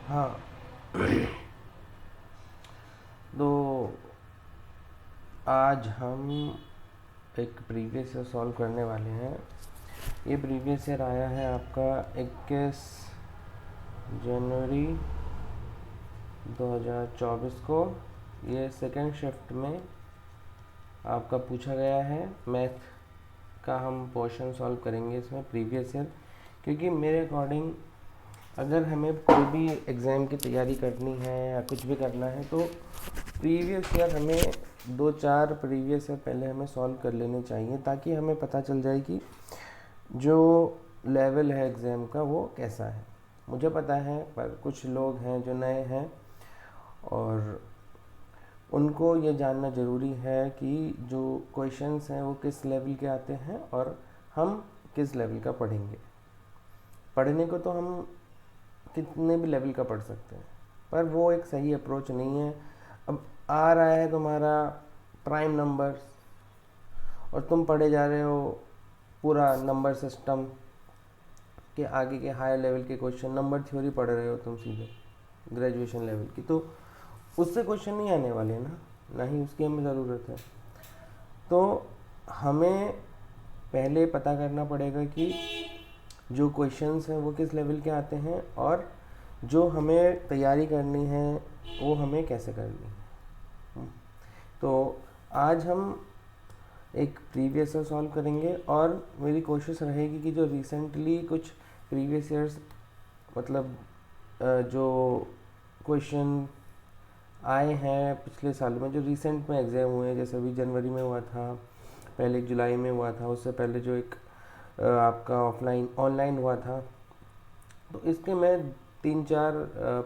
हाँ। तो आज हम एक प्रीवियस ईयर सॉल्व करने वाले हैं। ये प्रीवियस ईयर आया है आपका 21 जनवरी 2024 को। ये सेकंड शिफ्ट में आपका पूछा गया है। मैथ का हम पोर्शन सॉल्व करेंगे इसमें प्रीवियस ईयर, क्योंकि मेरे अकॉर्डिंग अगर हमें कोई भी एग्ज़ाम की तैयारी करनी है या कुछ भी करना है तो प्रीवियस ईयर हमें 2-4 प्रीवियस ईयर पहले हमें सॉल्व कर लेने चाहिए, ताकि हमें पता चल जाए कि जो लेवल है एग्ज़ाम का वो कैसा है। मुझे पता है, पर कुछ लोग हैं जो नए हैं और उनको ये जानना ज़रूरी है कि जो क्वेश्चंस हैं वो किस लेवल के आते हैं और हम किस लेवल का पढ़ेंगे। पढ़ने को तो हम कितने भी लेवल का पढ़ सकते हैं, पर वो एक सही अप्रोच नहीं है। अब आ रहा है तुम्हारा प्राइम नंबर्स और तुम पढ़े जा रहे हो पूरा नंबर सिस्टम के आगे के हायर लेवल के क्वेश्चन, नंबर थ्योरी पढ़ रहे हो तुम सीधे ग्रेजुएशन लेवल की, तो उससे क्वेश्चन नहीं आने वाले ना ही उसकी हमें ज़रूरत है। तो हमें पहले पता करना पड़ेगा कि जो क्वेश्चंस हैं वो किस लेवल के आते हैं और जो हमें तैयारी करनी है वो हमें कैसे करनी है। तो आज हम एक प्रीवियस ईयर सॉल्व करेंगे और मेरी कोशिश रहेगी कि जो रिसेंटली कुछ प्रीवियस ईयर्स मतलब जो क्वेश्चन आए हैं पिछले साल में, जो रिसेंट में एग्ज़ाम हुए हैं, जैसे अभी जनवरी में हुआ था, पहले एक जुलाई में हुआ था, उससे पहले जो एक आपका ऑनलाइन हुआ था, तो इसके मैं 3-4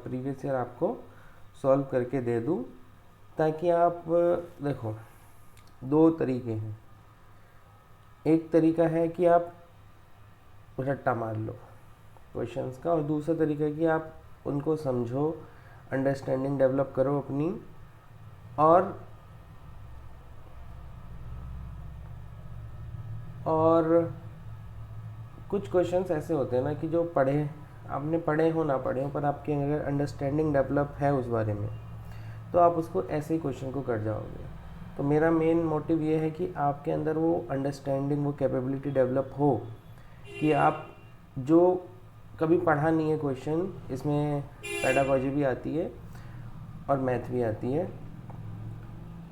प्रीवियस ईयर आपको सॉल्व करके दे दूं, ताकि आप देखो, दो तरीके हैं। एक तरीका है कि आप रट्टा मार लो क्वेश्चंस का, और दूसरा तरीका है कि आप उनको समझो, अंडरस्टैंडिंग डेवलप करो अपनी। और कुछ क्वेश्चंस ऐसे होते हैं ना कि जो आपने पढ़े हो ना पढ़े हो, पर आपके अगर अंडरस्टैंडिंग डेवलप है उस बारे में, तो आप उसको ऐसे ही क्वेश्चन को कर जाओगे। तो मेरा मेन मोटिव ये है कि आपके अंदर वो अंडरस्टैंडिंग, वो कैपेबिलिटी डेवलप हो कि आप जो कभी पढ़ा नहीं है क्वेश्चन, इसमें पेडागोजी भी आती है और मैथ भी आती है,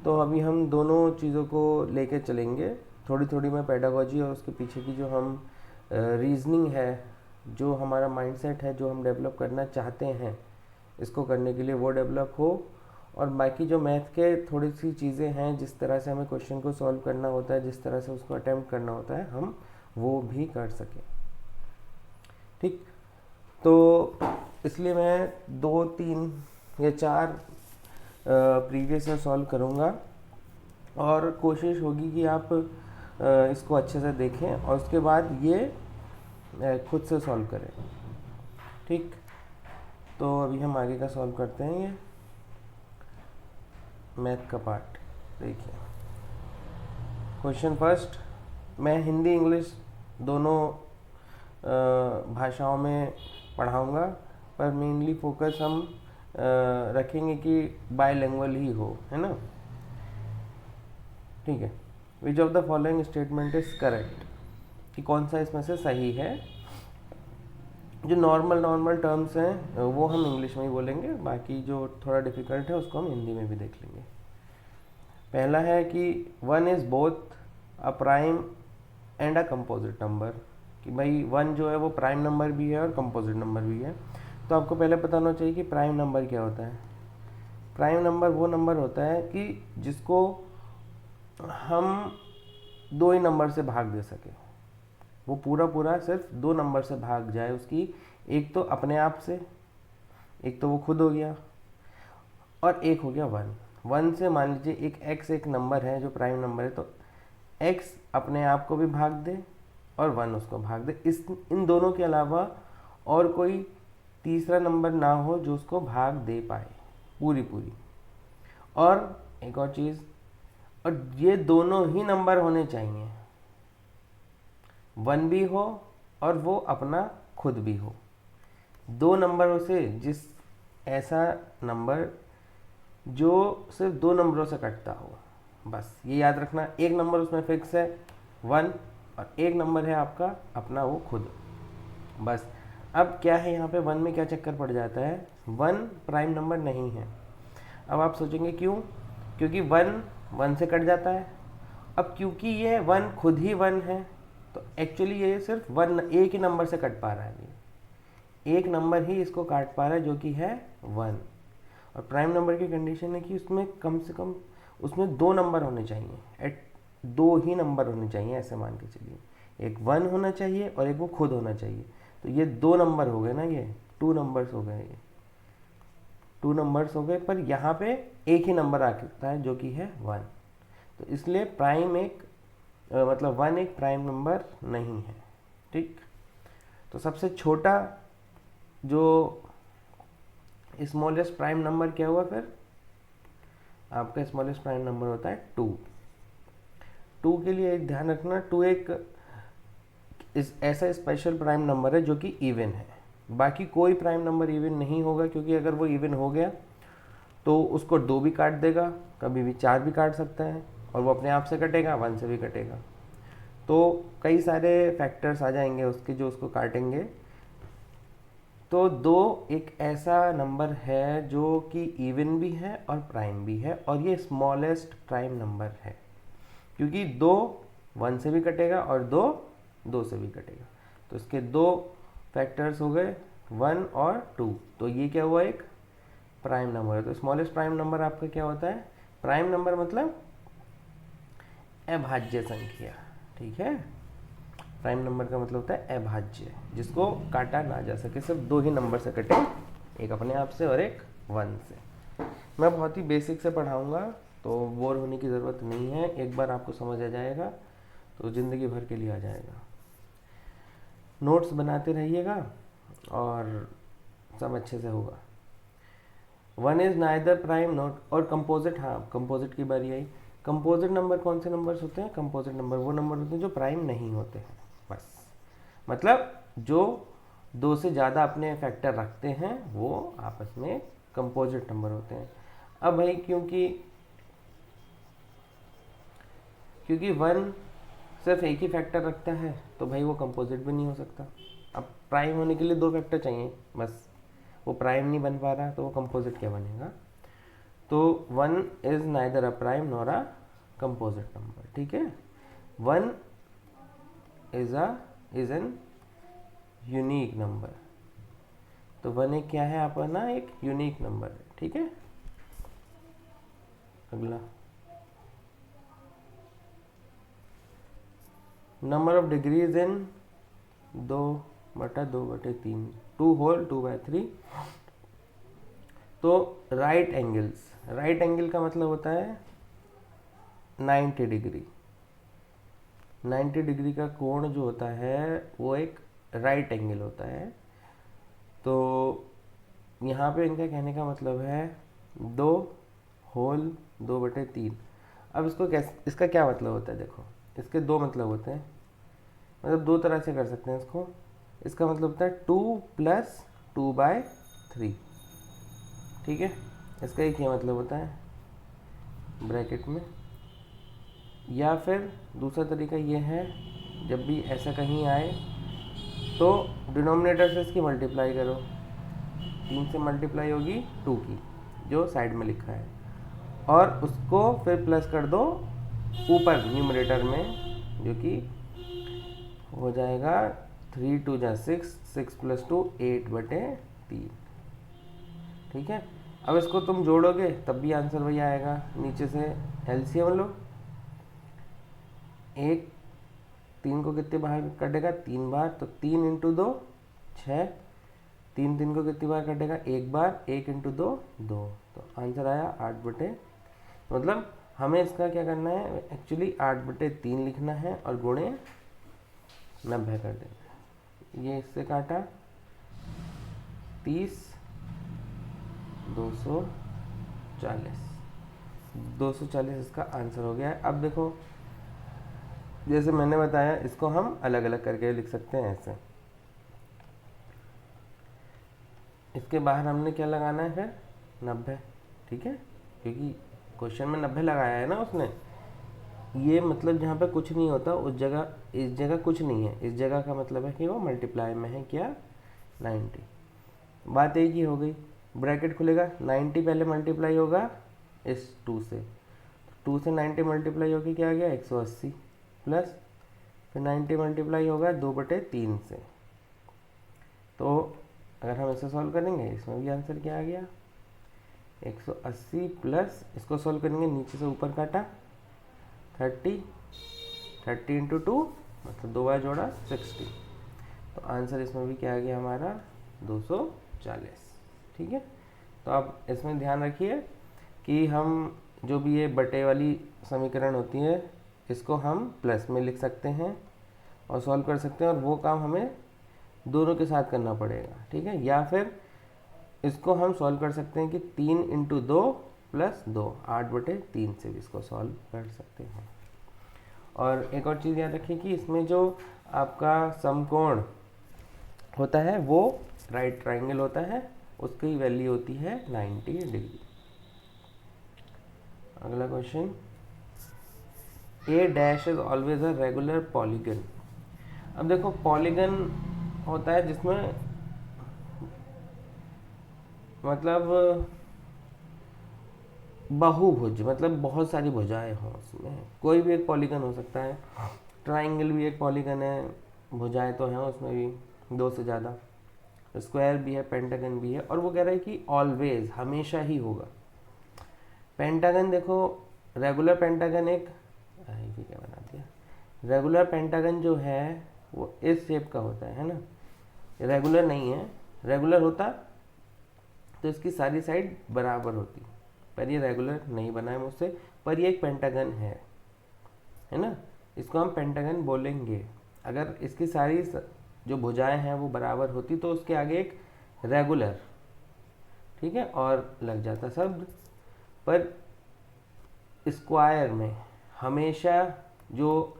तो अभी हम दोनों चीज़ों को लेके चलेंगे। थोड़ी थोड़ी मैं पेडागोजी और उसके पीछे की जो हम रीजनिंग है, जो हमारा माइंडसेट है, जो हम डेवलप करना चाहते हैं इसको करने के लिए, वो डेवलप हो। और बाकी जो मैथ के थोड़ी सी चीज़ें हैं, जिस तरह से हमें क्वेश्चन को सॉल्व करना होता है, जिस तरह से उसको अटेम्प्ट करना होता है, हम वो भी कर सकें। ठीक, तो इसलिए मैं 2-3 या 4 प्रीवियस ईयर सॉल्व करूँगा और कोशिश होगी कि आप इसको अच्छे से देखें और उसके बाद ये खुद से सॉल्व करें। ठीक, तो अभी हम आगे का सॉल्व करते हैं। ये मैथ का पार्ट देखिए। क्वेश्चन फर्स्ट, मैं हिंदी इंग्लिश दोनों भाषाओं में पढ़ाऊँगा, पर मेनली फोकस हम रखेंगे कि बायलैंग्वेज ही हो, है ना। ठीक है। Which of the following statement is correct, कि कौन सा इसमें से सही है। जो नॉर्मल टर्म्स हैं वो हम इंग्लिश में ही बोलेंगे, बाकी जो थोड़ा डिफिकल्ट है उसको हम हिंदी में भी देख लेंगे। पहला है कि 1 is both a prime and a composite number, कि भाई 1 जो है वो प्राइम नंबर भी है और कंपोजिट नंबर भी है। तो आपको पहले पता होना चाहिए कि प्राइम नंबर क्या होता है। प्राइम नंबर वो नंबर होता है कि जिसको हम 2 ही नंबर से भाग दे सके, वो पूरा सिर्फ 2 नंबर से भाग जाए उसकी, एक तो अपने आप से, एक तो वो खुद हो गया, और एक हो गया 1 से। मान लीजिए एक x एक नंबर है जो प्राइम नंबर है, तो x अपने आप को भी भाग दे और 1 उसको भाग दे। इन दोनों के अलावा और कोई तीसरा नंबर ना हो जो उसको भाग दे पाए पूरी। और एक और चीज़, और ये दोनों ही नंबर होने चाहिए, 1 भी हो और वो अपना खुद भी हो। 2 नंबरों से ऐसा नंबर जो सिर्फ 2 नंबरों से कटता हो, बस ये याद रखना। एक नंबर उसमें फिक्स है 1 और एक नंबर है आपका अपना वो खुद, बस। अब क्या है यहाँ पे 1 में क्या चक्कर पड़ जाता है, 1 प्राइम नंबर नहीं है। अब आप सोचेंगे क्यों, क्योंकि 1 से कट जाता है। अब क्योंकि ये 1 खुद ही 1 है तो एक्चुअली ये सिर्फ 1 एक ही नंबर से कट पा रहा है, ये एक नंबर ही इसको काट पा रहा है जो कि है 1। और प्राइम नंबर की कंडीशन है कि उसमें कम से कम उसमें 2 नंबर होने चाहिए, एट 2 ही नंबर होने चाहिए, ऐसे मान के चलिए। एक 1 होना चाहिए और एक वो खुद होना चाहिए, तो ये 2 नंबर हो गए ना, ये 2 नंबर्स हो गए, ये 2 नंबर्स हो गए। पर यहाँ पे एक ही नंबर आ सकता है जो कि है 1, तो इसलिए प्राइम एक मतलब 1 एक प्राइम नंबर नहीं है, ठीक। तो सबसे छोटा जो स्मॉलेस्ट प्राइम नंबर क्या हुआ फिर, आपका स्मॉलेस्ट प्राइम नंबर होता है 2। 2 के लिए एक ध्यान रखना, 2 एक ऐसा स्पेशल प्राइम नंबर है जो कि इवन है। बाकी कोई प्राइम नंबर इवन नहीं होगा, क्योंकि अगर वो इवन हो गया तो उसको 2 भी काट देगा, कभी भी 4 भी काट सकता है, और वो अपने आप से कटेगा, 1 से भी कटेगा। तो कई सारे फैक्टर्स आ जाएंगे उसके जो उसको काटेंगे। तो 2 एक ऐसा नंबर है जो कि इवन भी है और प्राइम भी है, और ये स्मॉलेस्ट प्राइम नंबर है, क्योंकि 2 1 से भी कटेगा और 2 से भी कटेगा। तो इसके 2 फैक्टर्स हो गए 1 और 2, तो ये क्या हुआ, एक प्राइम नंबर है। तो स्मॉलेस्ट प्राइम नंबर आपका क्या होता है, प्राइम नंबर मतलब अभाज्य संख्या, ठीक है। प्राइम नंबर का मतलब होता है अभाज्य, जिसको काटा ना जा सके, सिर्फ 2 ही नंबर से कटे, एक अपने आप से और एक 1 से। मैं बहुत ही बेसिक से पढ़ाऊंगा, तो बोर होने की ज़रूरत नहीं है, एक बार आपको समझ आ जाएगा तो ज़िंदगी भर के लिए आ जाएगा। नोट्स बनाते रहिएगा और सब अच्छे से होगा। 1 इज़ नाइदर प्राइम नॉट, और कंपोजिट, हाँ कंपोजिट की बारी आई। कंपोजिट नंबर कौन से नंबर्स होते हैं, कंपोजिट नंबर वो नंबर होते हैं जो प्राइम नहीं होते हैं, बस। मतलब जो 2 से ज़्यादा अपने फैक्टर रखते हैं वो आपस में कंपोजिट नंबर होते हैं। अब भाई क्योंकि 1 सिर्फ एक ही फैक्टर रखता है तो भाई वो कंपोजिट भी नहीं हो सकता। अब प्राइम होने के लिए 2 फैक्टर चाहिए, बस वो प्राइम नहीं बन पा रहा तो वो कंपोजिट क्या बनेगा। तो 1 is neither a prime nor a composite number, ठीक है। 1 इज एन यूनिक नंबर, तो 1 एक क्या है आपका ना, एक यूनिक नंबर है, ठीक है। अगला, number of degrees in 2/2/3, 2 whole 2/3। तो राइट एंगल्स, राइट एंगल का मतलब होता है 90 डिग्री। 90 डिग्री का कोण जो होता है वो एक राइट एंगल होता है। तो यहाँ पे इनका कहने का मतलब है 2 होल 2/3। अब इसको कैसे, इसका क्या मतलब होता है, देखो इसके 2 मतलब होते हैं, मतलब 2 तरह से कर सकते हैं इसको। इसका मतलब होता है 2 + 2/3, ठीक है। इसका एक ये मतलब होता है ब्रैकेट में। या फिर दूसरा तरीका ये है, जब भी ऐसा कहीं आए तो डिनोमिनेटर से इसकी मल्टीप्लाई करो, 3 से मल्टीप्लाई होगी 2 की जो साइड में लिखा है, और उसको फिर प्लस कर दो ऊपर न्यूमरेटर में, जो कि हो जाएगा 3 2 जा 6, 6 + 2 8/3, ठीक है। अब इसको तुम जोड़ोगे तब भी आंसर वही आएगा। नीचे से एलसीएम लो, 1 3 को कितने बार कटेगा, 3 बार, तो 3 × 2 6, 3 3 को कितनी बार कटेगा, 1 बार, 1 × 2 2, तो आंसर आया 8/। मतलब हमें इसका क्या करना है, एक्चुअली 8/3 लिखना है और गुणे 90 कर देना है। ये इससे काटा 30, 240, 240 इसका आंसर हो गया है। अब देखो जैसे मैंने बताया, इसको हम अलग अलग करके लिख सकते हैं ऐसे। इसके बाहर हमने क्या लगाना है फिर 90, ठीक है, क्योंकि क्वेश्चन में 90 लगाया है ना उसने। ये मतलब जहाँ पे कुछ नहीं होता उस जगह, इस जगह कुछ नहीं है, इस जगह का मतलब है कि वो मल्टीप्लाई में है क्या 90। बात एक ही हो गई, ब्रैकेट खुलेगा 90 पहले मल्टीप्लाई होगा इस 2 से, 2 से 90 मल्टीप्लाई होगी क्या आ गया 180, प्लस फिर 90 मल्टीप्लाई होगा 2/3 से। तो अगर हम इसे सॉल्व करेंगे इसमें भी आंसर क्या आ गया 180 प्लस, इसको सॉल्व करेंगे नीचे से ऊपर काटा 30, 30 इंटू 2 मतलब 2 बार जोड़ा 60। तो आंसर इसमें भी क्या आ गया हमारा 240, ठीक है। तो आप इसमें ध्यान रखिए कि हम जो भी ये बटे वाली समीकरण होती है इसको हम प्लस में लिख सकते हैं और सॉल्व कर सकते हैं, और वो काम हमें दोनों के साथ करना पड़ेगा, ठीक है। या फिर इसको हम सॉल्व कर सकते हैं कि 3 इंटू 2 प्लस 2 8/3 से भी इसको सॉल्व कर सकते हैं। और एक और चीज़ याद रखिए कि इसमें जो आपका समकोण होता है वो राइट ट्राइंगल होता है, उसकी वैल्यू होती है 90 डिग्री। अगला question, A dash is always a regular polygon. अब देखो पॉलीगन होता है जिसमें मतलब बहुभुज, मतलब बहुत सारी भुजाएं हों, उसमें कोई भी एक पॉलीगन हो सकता है। ट्राइंगल भी एक पॉलीगन है, भुजाएं तो हैं उसमें भी 2 से ज़्यादा, स्क्वायर भी है, पेंटागन भी है, और वो कह रहा है कि ऑलवेज हमेशा ही होगा। पेंटागन देखो, रेगुलर पेंटागन एक ये क्या बना दिया, रेगुलर पेंटागन जो है वो इस शेप का होता है ना, रेगुलर नहीं है। रेगुलर होता तो इसकी सारी साइड बराबर होती, पर ये रेगुलर नहीं बना है मुझसे, पर ये एक पेंटागन है ना, इसको हम पेंटागन बोलेंगे। अगर इसकी सारी जो भुजाएं हैं वो बराबर होती तो उसके आगे एक रेगुलर, ठीक है, और लग जाता शब्द। पर स्क्वायर में हमेशा जो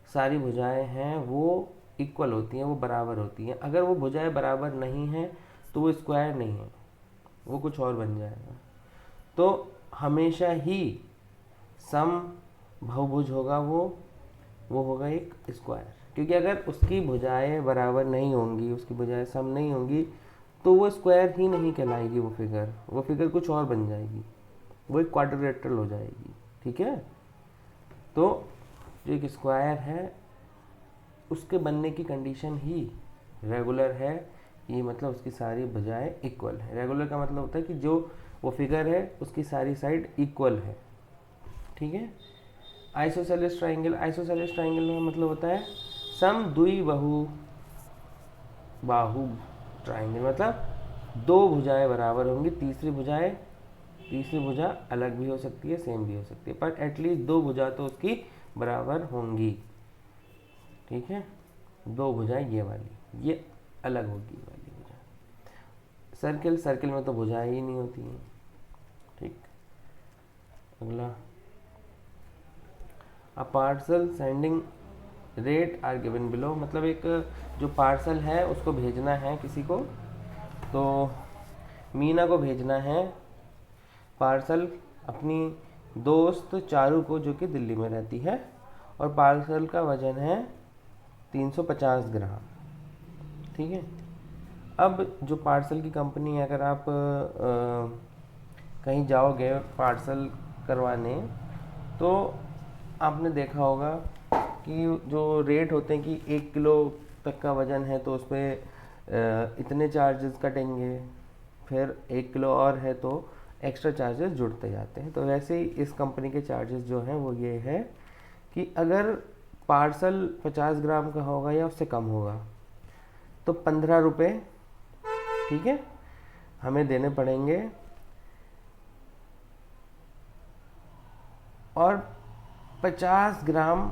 सारी भुजाएं हैं वो इक्वल होती हैं, वो बराबर होती हैं। अगर वो भुजाएं बराबर नहीं हैं तो वो स्क्वायर नहीं है, वो कुछ और बन जाएगा। तो हमेशा ही सम बहुभुज होगा, वो होगा एक स्क्वायर, क्योंकि अगर उसकी भुजाएं बराबर नहीं होंगी, उसकी भुजाएं सम नहीं होंगी तो वो स्क्वायर ही नहीं कहलाएगी, वो फिगर कुछ और बन जाएगी, वो एक क्वाड्रिलेटरल हो जाएगी, ठीक है। तो जो एक स्क्वायर है उसके बनने की कंडीशन ही रेगुलर है, ये मतलब उसकी सारी भुजाएं इक्वल है। रेगुलर का मतलब होता है कि जो वो फिगर है उसकी सारी साइड इक्वल है, ठीक है। आइसोसेलेस ट्राइंगल, आइसोसेलेस ट्राइंगल में मतलब होता है सम द्विबाहु बाहु ट्राइंगल, मतलब 2 भुजाएं बराबर होंगी, तीसरी भुजा अलग भी हो सकती है, सेम भी हो सकती है, पर एटलीस्ट 2 भुजा तो उसकी बराबर होंगी, ठीक है। 2 भुजाएं ये वाली, ये अलग होगी वाली भुजा। सर्किल में तो भुजाएं ही नहीं होती हैं, ठीक। अगला, a parcel sending rate are given below, मतलब एक जो पार्सल है उसको भेजना है किसी को, तो मीना को भेजना है पार्सल अपनी दोस्त चारू को, जो कि दिल्ली में रहती है, और पार्सल का वजन है 350 ग्राम, ठीक है। अब जो पार्सल की कंपनी है, अगर आप कहीं जाओगे पार्सल करवाने तो आपने देखा होगा कि जो रेट होते हैं कि 1 किलो तक का वज़न है तो उस पर इतने चार्जेस कटेंगे, फिर 1 किलो और है तो एक्स्ट्रा चार्जेस जुड़ते जाते हैं। तो वैसे ही इस कंपनी के चार्जेस जो हैं वो ये है कि अगर पार्सल 50 ग्राम का होगा या उससे कम होगा तो 15 रुपये, ठीक है, हमें देने पड़ेंगे, और 50 ग्राम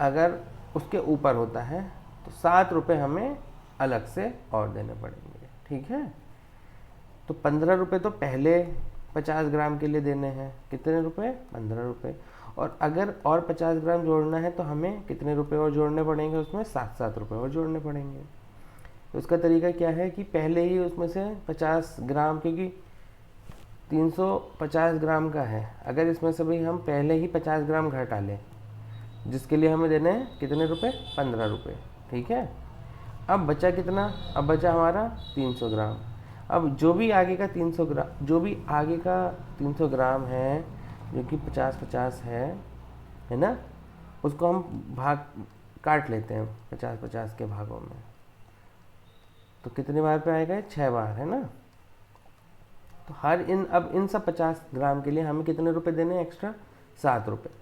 अगर उसके ऊपर होता है तो 7 रुपये हमें अलग से और देने पड़ेंगे, ठीक है। तो 15 रुपये तो पहले 50 ग्राम के लिए देने हैं, कितने रुपए 15 रुपये, और अगर और 50 ग्राम जोड़ना है तो हमें कितने रुपए और जोड़ने पड़ेंगे, उसमें 7 रुपये और जोड़ने पड़ेंगे। तो उसका तरीका क्या है कि पहले ही उसमें से 50 ग्राम, क्योंकि 350 ग्राम का है, अगर इसमें से भी हम पहले ही 50 ग्राम घटा लें, जिसके लिए हमें देने हैं कितने रुपए, 15 रुपये, ठीक है। अब बचा कितना, अब बचा हमारा 300 ग्राम। अब जो भी आगे का 300 ग्राम, जो भी आगे का 300 ग्राम है, जो कि 50-50 है ना, उसको हम भाग काट लेते हैं 50-50 के भागों में। तो कितने बार पे आएगा, 6 बार, है ना। तो अब इन सब 50 ग्राम के लिए हमें कितने रुपए देने हैं एक्स्ट्रा, 7 रुपये।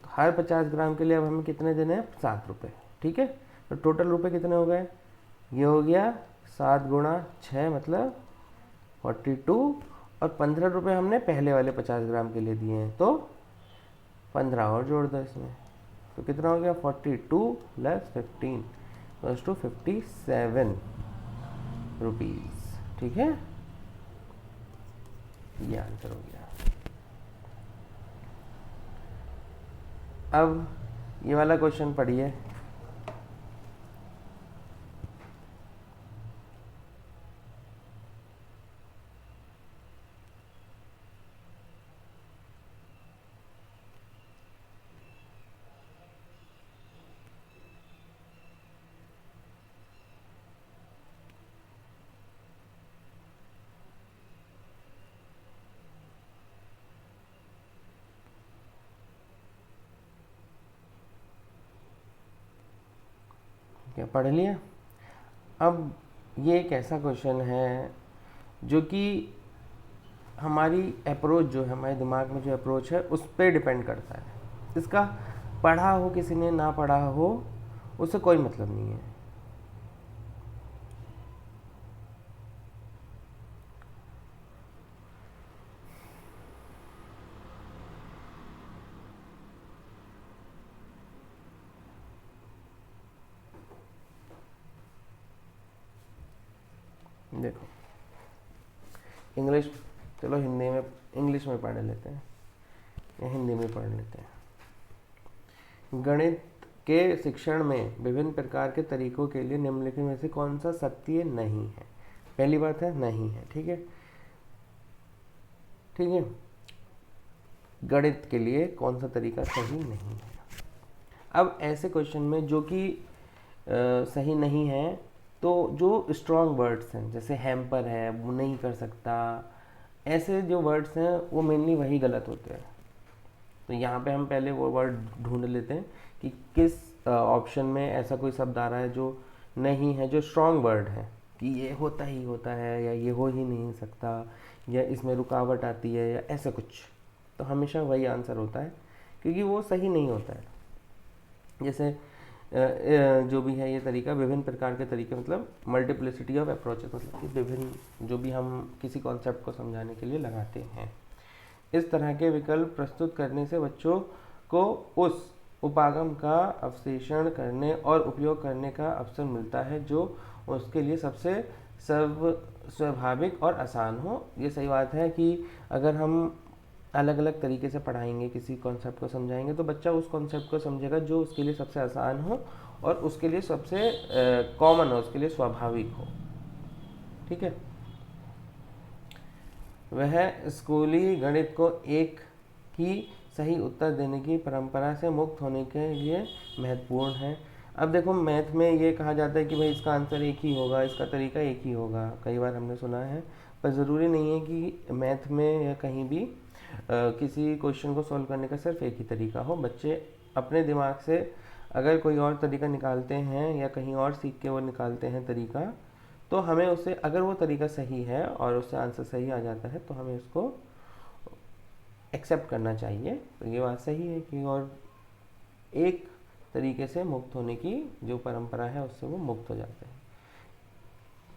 तो हर 50 ग्राम के लिए अब हमें कितने देने हैं, 7 रुपये, ठीक है। तो टोटल रुपए कितने हो गए, ये हो गया 7 गुणा 6 मतलब 42, और 15 रुपये हमने पहले वाले 50 ग्राम के लिए दिए हैं, तो 15 और जोड़ दो इसमें, तो कितना हो गया, 42 + 15 = 57 रुपीज़, ठीक है। ये आंसर हो गया। अब ये वाला क्वेश्चन पढ़िए। क्या पढ़ लिया। अब ये एक ऐसा क्वेश्चन है जो कि हमारी अप्रोच जो है, हमारे दिमाग में जो अप्रोच है उस पर डिपेंड करता है। इसका पढ़ा हो किसी ने, ना पढ़ा हो, उससे कोई मतलब नहीं है। देखो इंग्लिश, चलो हिंदी में, इंग्लिश में पढ़ लेते हैं या हिंदी में पढ़ लेते हैं। गणित के शिक्षण में विभिन्न प्रकार के तरीकों के लिए निम्नलिखित में से कौन सा सत्य नहीं है। पहली बात है नहीं है, ठीक है, ठीक है। गणित के लिए कौन सा तरीका सही नहीं है। अब ऐसे क्वेश्चन में जो कि सही नहीं है, तो जो स्ट्रॉन्ग वर्ड्स हैं, जैसे हैम्पर है, वो नहीं कर सकता, ऐसे जो वर्ड्स हैं वो मेनली वही गलत होते हैं। तो यहाँ पे हम पहले वो वर्ड ढूंढ लेते हैं कि किस ऑप्शन में ऐसा कोई शब्द आ रहा है जो नहीं है, जो स्ट्रॉन्ग वर्ड है कि ये होता ही होता है, या ये हो ही नहीं सकता, या इसमें रुकावट आती है, या ऐसा कुछ। तो हमेशा वही आंसर होता है, क्योंकि वो सही नहीं होता है। जैसे जो भी है ये तरीका, विभिन्न प्रकार के तरीके, मतलब मल्टीप्लिसिटी ऑफ अप्रोचेस, मतलब कि विभिन्न जो भी हम किसी कॉन्सेप्ट को समझाने के लिए लगाते हैं। इस तरह के विकल्प प्रस्तुत करने से बच्चों को उस उपागम का अवशेषण करने और उपयोग करने का अवसर मिलता है जो उसके लिए सबसे स्वाभाविक और आसान हो। ये सही बात है कि अगर हम अलग अलग तरीके से पढ़ाएंगे, किसी कॉन्सेप्ट को समझाएंगे, तो बच्चा उस कॉन्सेप्ट को समझेगा जो उसके लिए सबसे आसान हो और उसके लिए सबसे कॉमन हो, उसके लिए स्वाभाविक हो, ठीक है। वह स्कूली गणित को एक ही सही उत्तर देने की परंपरा से मुक्त होने के लिए महत्वपूर्ण है। अब देखो मैथ में ये कहा जाता है कि भाई इसका आंसर एक ही होगा, इसका तरीका एक ही होगा, कई बार हमने सुना है, पर ज़रूरी नहीं है कि मैथ में या कहीं भी किसी क्वेश्चन को सॉल्व करने का सिर्फ एक ही तरीका हो। बच्चे अपने दिमाग से अगर कोई और तरीका निकालते हैं या कहीं और सीख के वो निकालते हैं तरीका, तो हमें उससे, अगर वो तरीका सही है और उससे आंसर सही आ जाता है, तो हमें उसको एक्सेप्ट करना चाहिए। तो ये बात सही है कि और एक तरीके से मुक्त होने की जो परंपरा है उससे वो मुक्त हो जाते हैं।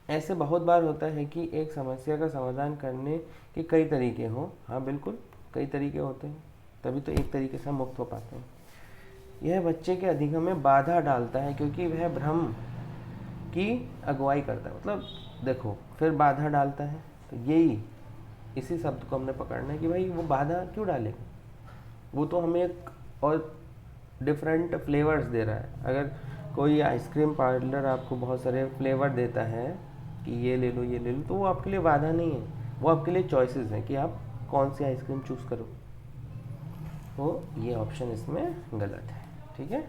ऐसे बहुत बार होता है कि एक समस्या का समाधान करने के कई तरीके हों। हाँ बिल्कुल, कई तरीके होते हैं, तभी तो एक तरीके से मुक्त हो पाते हैं। यह बच्चे के अधिगम में बाधा डालता है क्योंकि वह भ्रम की अगुवाई करता है। मतलब देखो, फिर बाधा डालता है, तो यही इसी शब्द को हमने पकड़ना है कि भाई वो बाधा क्यों डालेगा, वो तो हमें एक और डिफरेंट फ्लेवर्स दे रहा है। अगर कोई आइसक्रीम पार्लर आपको बहुत सारे फ्लेवर देता है कि ये ले लो ये ले लो, तो वो आपके लिए वादा नहीं है, वो आपके लिए चॉइसेस हैं कि आप कौन सी आइसक्रीम चूज़ करो। तो ये ऑप्शन इसमें गलत है, ठीक है।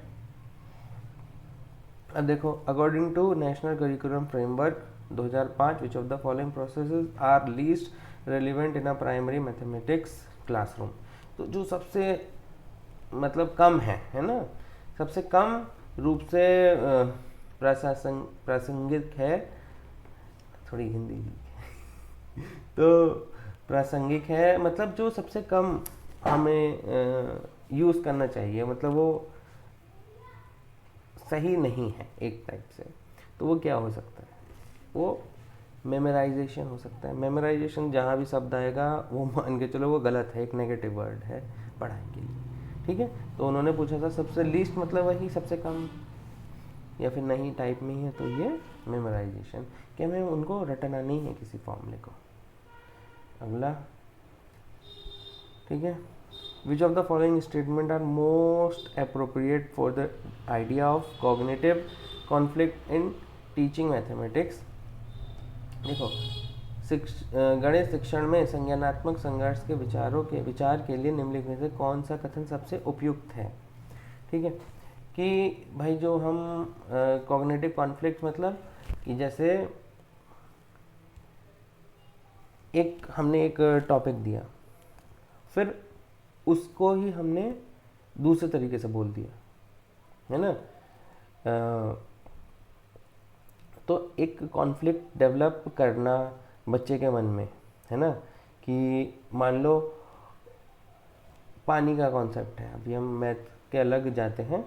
अब देखो, according to National Curriculum Framework 2005 which of the following processes are least relevant in a primary mathematics classroom. तो जो सबसे मतलब कम है ना, सबसे कम रूप से प्रासंगिक है, थोड़ी हिंदी तो प्रासंगिक है मतलब जो सबसे कम हमें यूज़ करना चाहिए, मतलब वो सही नहीं है एक टाइप से। तो वो क्या हो सकता है, वो मेमोराइजेशन हो सकता है। मेमोराइजेशन जहाँ भी शब्द आएगा वो मान के चलो वो गलत है, एक नेगेटिव वर्ड है पढ़ाई के लिए, ठीक है। तो उन्होंने पूछा था सबसे लीस्ट मतलब वही सबसे कम या फिर नहीं टाइप में ही है, तो ये मेमोराइजेशन कि हमें उनको रटना नहीं है किसी फॉर्मूले को। अगला, ठीक है, which of the following statement are most appropriate for the idea of cognitive conflict in teaching mathematics. देखो, गणित शिक्षण में संज्ञानात्मक संघर्ष के विचार के लिए निम्नलिखित में से कौन सा कथन सबसे उपयुक्त है, ठीक है। कि भाई जो हम कॉग्निटिव कॉन्फ्लिक्ट मतलब कि जैसे हमने एक टॉपिक दिया, फिर उसको ही हमने दूसरे तरीके से बोल दिया, है ना। तो एक कॉन्फ्लिक्ट डेवलप करना बच्चे के मन में, है ना, कि मान लो पानी का कॉन्सेप्ट है, अभी हम मैथ के अलग जाते हैं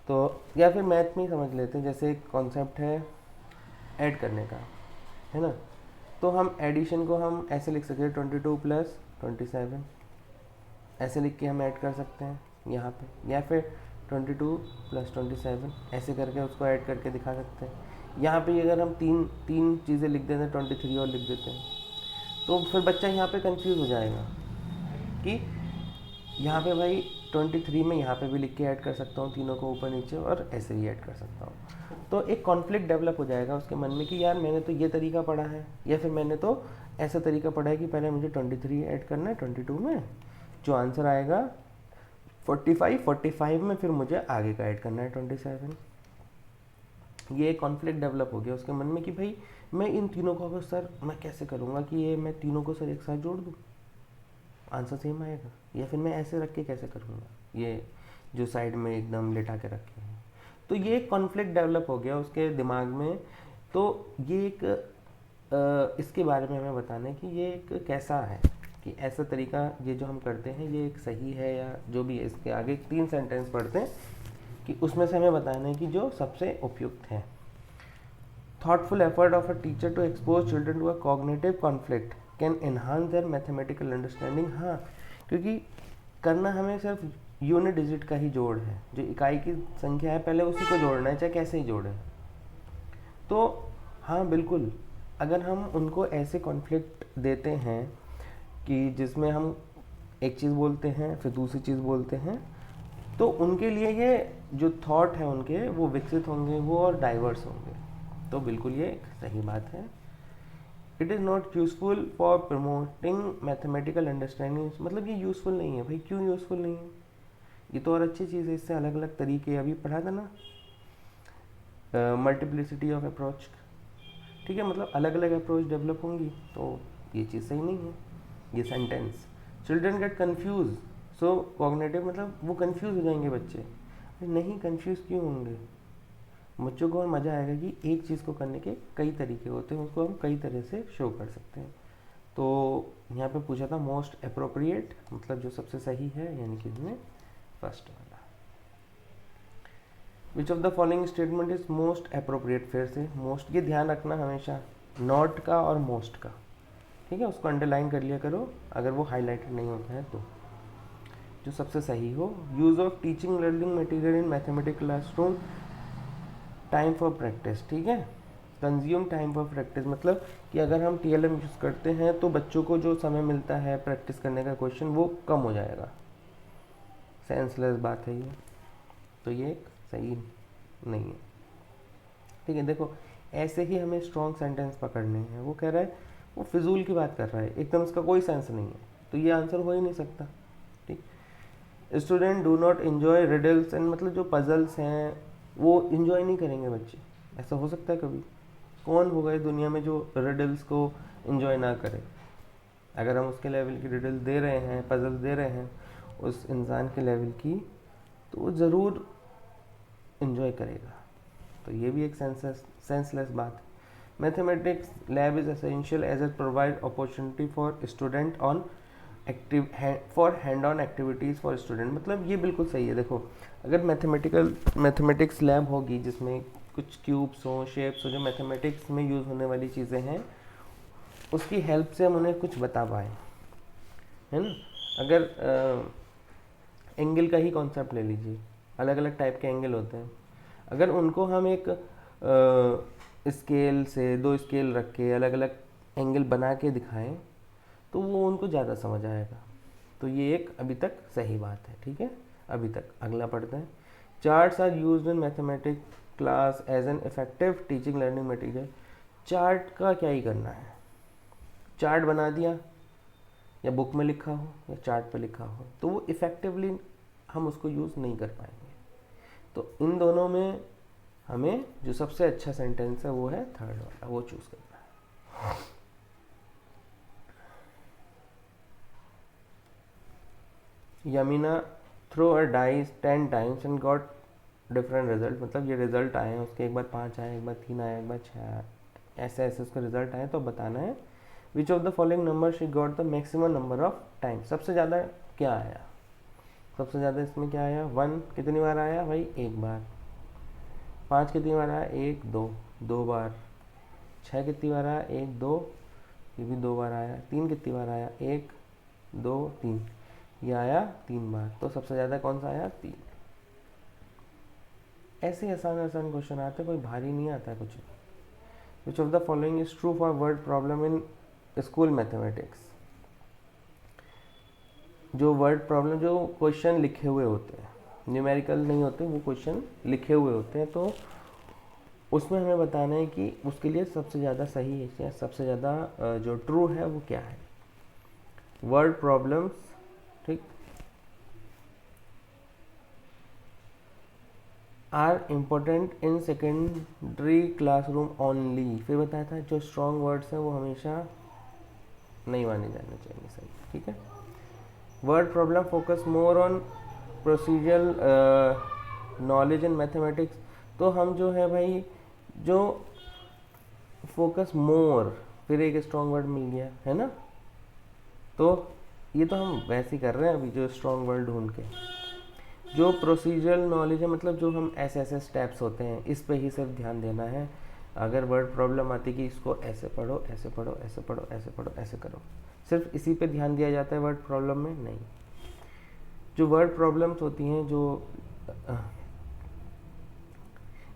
तो, या फिर मैथ में ही समझ लेते हैं। जैसे एक कॉन्सेप्ट है ऐड करने का, है ना, तो हम एडिशन को हम ऐसे लिख सकते हैं 22 + 27, ऐसे लिख के हम ऐड कर सकते हैं यहाँ पे, या फिर 22 + 27 ऐसे करके उसको ऐड करके दिखा सकते हैं। यहाँ पे अगर हम तीन चीज़ें लिख देते हैं, 23 और लिख देते हैं, तो फिर बच्चा यहाँ पे कंफ्यूज हो जाएगा कि यहाँ पे भाई 23 में यहाँ पे भी लिख के ऐड कर सकता हूँ तीनों को ऊपर नीचे, और ऐसे भी ऐड कर सकता हूँ। तो एक कॉन्फ्लिक्ट डेवलप हो जाएगा उसके मन में कि यार मैंने तो ये तरीका पढ़ा है, या फिर मैंने तो ऐसा तरीका पढ़ा है कि पहले मुझे 23 ऐड करना है 22 में, जो आंसर आएगा 45 में फिर मुझे आगे का ऐड करना है 27। ये कॉन्फ्लिक्ट डेवलप हो गया उसके मन में कि भाई मैं इन तीनों को सर मैं कैसे करूँगा कि ये मैं तीनों को सर एक साथ जोड़ दूँ, आंसर सेम आएगा, या फिर मैं ऐसे रख के कैसे करूँगा, ये जो साइड में एकदम लेटा के रखे हैं। तो ये एक कॉन्फ्लिक्ट डेवलप हो गया उसके दिमाग में। तो ये एक इसके बारे में हमें बताना है कि ये एक कैसा है, कि ऐसा तरीका ये जो हम करते हैं ये एक सही है या जो भी है। इसके आगे 3 सेंटेंस पढ़ते हैं कि उसमें से हमें बताना है कि जो सबसे उपयुक्त है। Thoughtful effort of a teacher to expose children to a cognitive conflict can enhance their mathematical understanding. हाँ, क्योंकि करना हमें सिर्फ यूनिट डिजिट का ही जोड़ है, जो इकाई की संख्या है पहले उसी को जोड़ना है, चाहे कैसे ही जोड़ें। तो हाँ बिल्कुल, अगर हम उनको ऐसे कॉन्फ्लिक्ट देते हैं कि जिसमें हम एक चीज़ बोलते हैं फिर दूसरी चीज़ बोलते हैं, तो उनके लिए ये जो थॉट है उनके वो विकसित होंगे, वो और डाइवर्स होंगे। तो बिल्कुल ये एक सही बात है। It is not useful for promoting mathematical understanding. मतलब ये यूज़फुल नहीं है भाई, क्यों यूज़फुल नहीं है, ये तो और अच्छी चीज़ है, इससे अलग अलग तरीके अभी पढ़ा था ना, मल्टीप्लिसिटी ऑफ अप्रोच, ठीक है, मतलब अलग अलग अप्रोच डेवलप होंगी, तो ये चीज़ सही नहीं है। ये सेंटेंस चिल्ड्रन गेट कन्फ्यूज सो कॉग्निटिव, मतलब वो कन्फ्यूज हो जाएंगे बच्चे। नहीं, कन्फ्यूज क्यों होंगे, बच्चों को और मज़ा आएगा कि एक चीज़ को करने के कई तरीके होते हैं, उसको हम कई तरह से शो कर सकते हैं। तो यहाँ पे पूछा था मोस्ट अप्रोप्रिएट, मतलब जो सबसे सही है, यानी कि इसमें फर्स्ट वाला। विच of the following statement is most appropriate, फिर से मोस्ट, ये ध्यान रखना हमेशा, नॉट का और मोस्ट का, ठीक है, उसको अंडरलाइन कर लिया करो अगर वो हाईलाइटेड नहीं होता है तो। जो सबसे सही हो, use of teaching learning material in mathematics classroom, time for practice, ठीक है, कंज्यूम टाइम फॉर प्रैक्टिस, मतलब कि अगर हम TLM यूज़ करते हैं तो बच्चों को जो समय मिलता है प्रैक्टिस करने का क्वेश्चन वो कम हो जाएगा। सेंसलेस बात है ये, तो ये सही नहीं है। ठीक है, देखो ऐसे ही हमें स्ट्रॉन्ग सेंटेंस पकड़ने हैं। वो कह रहा है, वो फिजूल की बात कर रहा है, एकदम इसका कोई सेंस नहीं है, तो ये आंसर हो ही नहीं सकता। ठीक, student do not enjoy riddles and, मतलब जो पजल्स हैं वो इन्जॉय नहीं करेंगे बच्चे। ऐसा हो सकता है कभी? कौन होगा इस दुनिया में जो रिडल्स को इन्जॉय ना करे? अगर हम उसके लेवल की रिडल दे रहे हैं, पजल्स दे रहे हैं उस इंसान के लेवल की, तो वो ज़रूर इन्जॉय करेगा। तो ये भी एक सेंसलेस बात है। Mathematics lab is essential as it provide opportunity for student on active for hand on activities for student, मतलब ये बिल्कुल सही है। देखो अगर मैथमेटिक्स लैब होगी जिसमें कुछ क्यूब्स हों, शेप्स हो, जो मैथमेटिक्स में यूज़ होने वाली चीज़ें हैं, उसकी हेल्प से हम उन्हें कुछ बता पाएँ, है ना। अगर एंगल का ही कॉन्सेप्ट ले लीजिए, अलग अलग टाइप के एंगल होते हैं, अगर उनको हम एक स्केल से, दो स्केल रख के अलग अलग एंगल बना के दिखाएं, तो वो उनको ज़्यादा समझ आएगा। तो ये एक अभी तक सही बात है। ठीक है, अभी तक। अगला पढ़ते हैं। Charts are used in mathematics class as an effective teaching learning material. Chart का क्या ही करना है, चार्ट बना दिया, या बुक में लिखा हो या चार्ट पे लिखा हो, तो वो इफ़ेक्टिवली हम उसको यूज़ नहीं कर पाएंगे। तो इन दोनों में हमें जो सबसे अच्छा सेंटेंस है वो है थर्ड वाला, वो चूज़ करना है। Yamina throw a dice 10 times and got different result, मतलब ये रिजल्ट आए हैं उसके, एक बार 5 आए, एक बार 3 आए, एक बार 6 आए, ऐसे ऐसे उसके रिजल्ट आए। तो बताना है which of the following number she got the maximum number of time, सबसे ज़्यादा क्या आया, सबसे ज़्यादा इसमें क्या आया। 1 कितनी बार आया भाई, एक बार। 5 कितनी बार आया, 1 2, 2 बार। 6 कितनी बार आया, 1 2, ये भी 2 बार आया। 3 कितनी बार आया, 1 2 3, ये आया 3 बार। तो सबसे ज़्यादा कौन सा आया, 3। ऐसे आसान आसान क्वेश्चन आते हैं, कोई भारी नहीं आता है कुछ। विच of the following is true for word problem in school mathematics. जो वर्ड प्रॉब्लम, जो क्वेश्चन लिखे हुए होते हैं, न्यूमेरिकल नहीं होते, वो क्वेश्चन लिखे हुए होते हैं, तो उसमें हमें बताना है कि उसके लिए सबसे ज़्यादा सही है या सबसे ज़्यादा जो ट्रू है वो क्या है। वर्ड प्रॉब्लम्स, ठीक, are important in secondary classroom only. फिर बताया था जो स्ट्रॉन्ग वर्ड्स हैं वो हमेशा नहीं माने जाने चाहिए, सही। ठीक है। Word problem focus more on procedural knowledge in mathematics. तो हम जो है भाई, जो फोकस मोर, फिर एक स्ट्रॉन्ग वर्ड मिल गया है ना। तो ये तो हम वैसे ही कर रहे हैं अभी, जो स्ट्रॉन्ग वर्ड ढूंढ के। जो प्रोसीजरल नॉलेज है, मतलब जो हम ऐसे ऐसे स्टेप्स होते हैं, इस पे ही सिर्फ ध्यान देना है। अगर वर्ड प्रॉब्लम आती कि इसको ऐसे पढ़ो, ऐसे पढ़ो, ऐसे पढ़ो, ऐसे पढ़ो, ऐसे करो, सिर्फ इसी पे ध्यान दिया जाता है वर्ड प्रॉब्लम में, नहीं। जो वर्ड प्रॉब्लम्स होती हैं, जो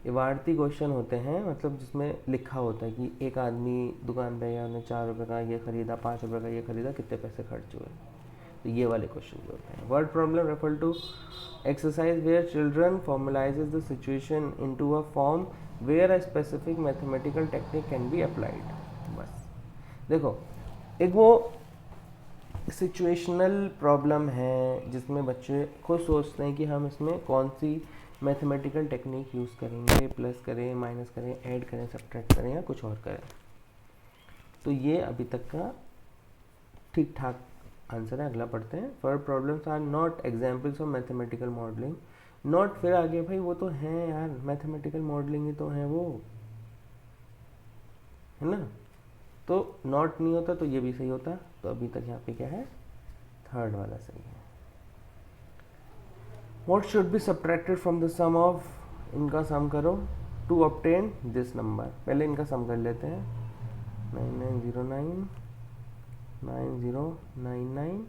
इबारती क्वेश्चन होते हैं, मतलब जिसमें लिखा होता है कि एक आदमी दुकान पे गया, उन्होंने 4 रुपये का ये खरीदा, 5 रुपये का ये खरीदा, कितने पैसे खर्च हुए, तो ये वाले क्वेश्चन जो होते हैं। Word problem refer to exercise where children formalises the situation into a form where a specific mathematical technique can be applied. बस देखो, एक वो सिचुएशनल प्रॉब्लम है जिसमें बच्चे खुद सोचते हैं कि हम इसमें कौन सी मैथमेटिकल टेक्निक यूज़ करेंगे, प्लस करें, माइनस करें, ऐड करें, सब्ट्रैक्ट करें या कुछ और करें। तो ये अभी तक का ठीक ठाक आंसर है। अगला पढ़ते हैं। Word problems are not examples of mathematical modelling. Not, फिर आगे भाई वो तो हैं यार, मैथमेटिकल मॉडलिंग ही तो है वो, है ना। तो नॉट नहीं होता तो ये भी सही होता। तो अभी तक यहाँ पे क्या है, थर्ड वाला सही है। What should be subtracted from the sum of, इनका सम करो, to obtain this number। पहले इनका सम कर लेते हैं। 9909 9099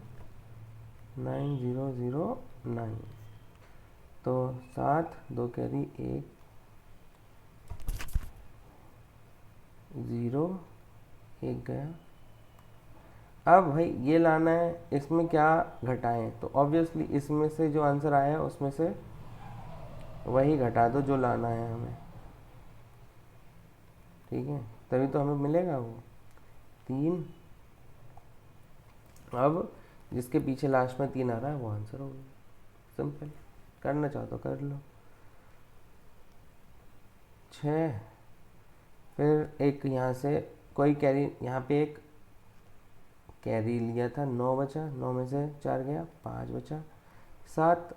9009, तो 7 2 कैरी 1 0 1 गया। अब भाई ये लाना है, इसमें क्या घटाएं, तो ऑब्वियसली इसमें से जो आंसर आया है उसमें से वही घटा दो जो लाना है हमें, ठीक है, तभी तो हमें मिलेगा वो 3। अब जिसके पीछे लास्ट में 3 आ रहा है वो आंसर हो गया, सिंपल। करना चाहो तो कर लो। 6, फिर एक यहाँ से कोई कैरी, यहाँ पे एक कैरी लिया था, 9 बचा, 9 में से 4 गया, 5 बचा, 7,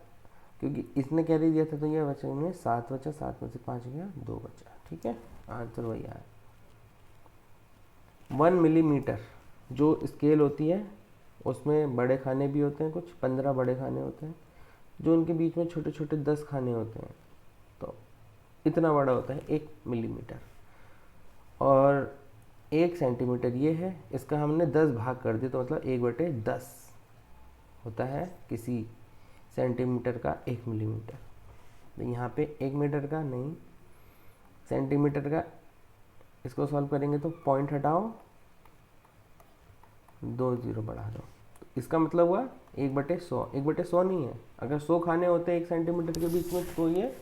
क्योंकि इसने कैरी दिया था तो ये बचा में 7 बचा, 7 में से 5 गया, 2 बचा, ठीक है, आंसर वही आया। 1 मिलीमीटर जो स्केल होती है उसमें बड़े खाने भी होते हैं, कुछ 15 बड़े खाने होते हैं, जो उनके बीच में छोटे छोटे 10 खाने होते हैं, तो इतना बड़ा होता है 1 मिलीमीटर। और 1 सेंटीमीटर ये है, इसका हमने 10 भाग कर दिया तो मतलब 1/10 होता है किसी सेंटीमीटर का 1 मिलीमीटर। तो यहाँ पे 1 मीटर का नहीं, सेंटीमीटर का, इसको सॉल्व करेंगे तो पॉइंट हटाओ, 2 0 बढ़ा दो, तो इसका मतलब हुआ 1/100। 1/100 नहीं है, अगर 100 खाने होते 1 सेंटीमीटर के बीच में तो ये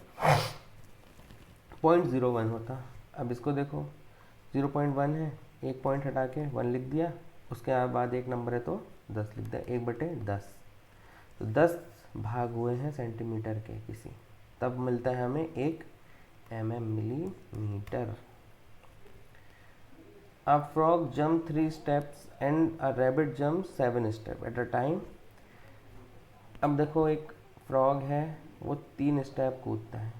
0.01 होता। अब इसको देखो 0.1 है, 1 पॉइंट हटा के 1 लिख दिया, उसके बाद एक नंबर है तो 10 लिख दिया, 1/10। तो 10 भाग हुए हैं सेंटीमीटर के किसी, तब मिलता है हमें 1 millimetre. A frog jumped 3 steps and a rabbit jumped 7 steps at a time। अब देखो एक फ्रॉग है, वो 3 स्टेप कूदता है,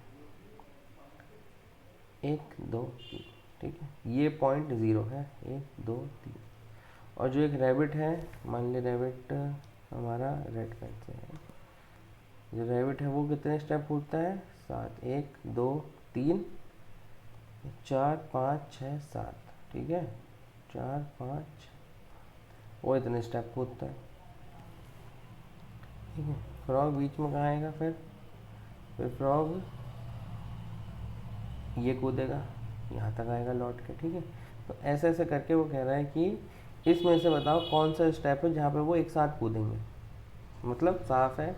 1 2 3, ठीक है, ये पॉइंट 0 है, 1 2 3। और जो एक रैबिट है, मान ली रैबिट हमारा रेड पेन से है, जो रैबिट है वो कितने स्टेप कूदता है, 7, 1 2 3 4 5 6 7, ठीक है, 4 5, वो इतने स्टेप कूदता है, ठीक है। फ्रॉग बीच में कहाँ आएगा, फिर फ्रॉग ये कूदेगा, यहाँ तक आएगा लौट के, ठीक है। तो ऐसे ऐसे करके वो कह रहा है कि इसमें से बताओ कौन सा स्टेप है जहाँ पे वो एक साथ कूदेंगे। मतलब साफ है,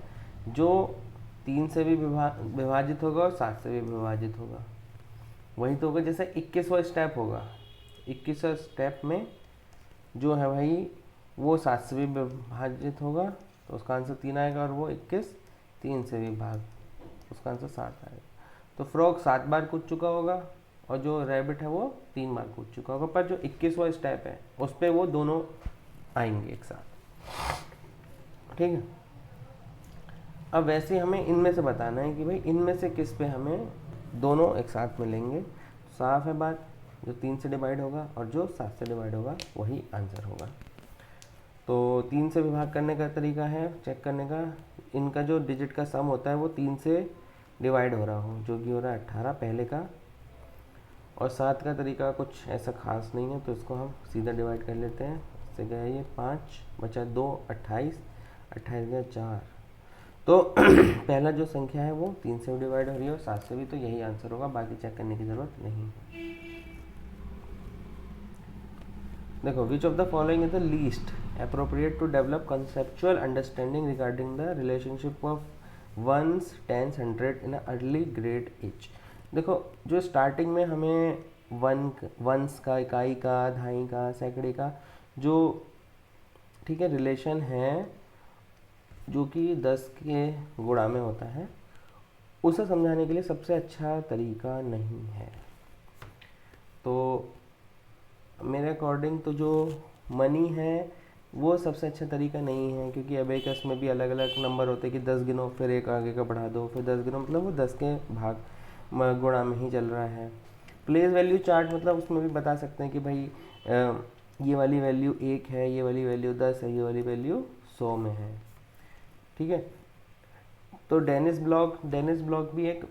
जो 3 से भी विभाजित होगा और 7 से भी विभाजित होगा, वही तो होगा। जैसे 21वां स्टेप होगा, 21वां स्टेप में जो है भाई वो 7 से भी विभाजित होगा, तो उसका आंसर 3 आएगा, और वो 21 3 से भी भाग, उसका आंसर 7 आएगा। तो फ्रॉग 7 बार कूद चुका होगा और जो रैबिट है वो 3 बार कूद चुका होगा, पर जो 21वां स्टेप है उस पर वो दोनों आएंगे एक साथ, ठीक है। अब वैसे हमें इनमें से बताना है कि भाई इनमें से किस पे हमें दोनों एक साथ मिलेंगे। साफ है बात, जो 3 से डिवाइड होगा और जो 7 से डिवाइड होगा वही आंसर होगा। तो 3 से विभाग करने का तरीका है चेक करने का, इनका जो डिजिट का सम होता है वो 3 से डिवाइड हो रहा हो, जो कि हो रहा है 18 पहले का, और 7 का तरीका कुछ ऐसा खास नहीं है, तो इसको हम सीधा डिवाइड कर लेते हैं। इससे गया ये 5 बचा 2 28, 28 गया 4। तो पहला जो संख्या है वो 3 से भी डिवाइड हो रही है और 7 से भी, तो यही आंसर होगा, बाकी चेक करने की ज़रूरत नहीं। देखो, विच of the following is the least appropriate to develop conceptual understanding regarding the relationship of ones, tens, hundred in a early grade age। देखो, जो स्टार्टिंग में हमें वंस का, इकाई का, दहाई का, सैकड़े का जो, ठीक है, रिलेशन है जो कि 10 के गुणा में होता है, उसे समझाने के लिए सबसे अच्छा तरीका नहीं है। तो मेरे अकॉर्डिंग तो जो मनी है वो सबसे अच्छा तरीका नहीं है, क्योंकि अबेकस में भी अलग अलग नंबर होते हैं कि 10 गिनो फिर एक आगे का बढ़ा दो, फिर 10 गिनो, मतलब वो 10 के भाग गुणा में ही चल रहा है। प्लेस वैल्यू चार्ट, मतलब उसमें भी बता सकते हैं कि भाई ये वाली वैल्यू 1 है, ये वाली वैल्यू 10 है, ये वाली वैल्यू 100 में है, ठीक है। तो डेनिस ब्लॉक भी एक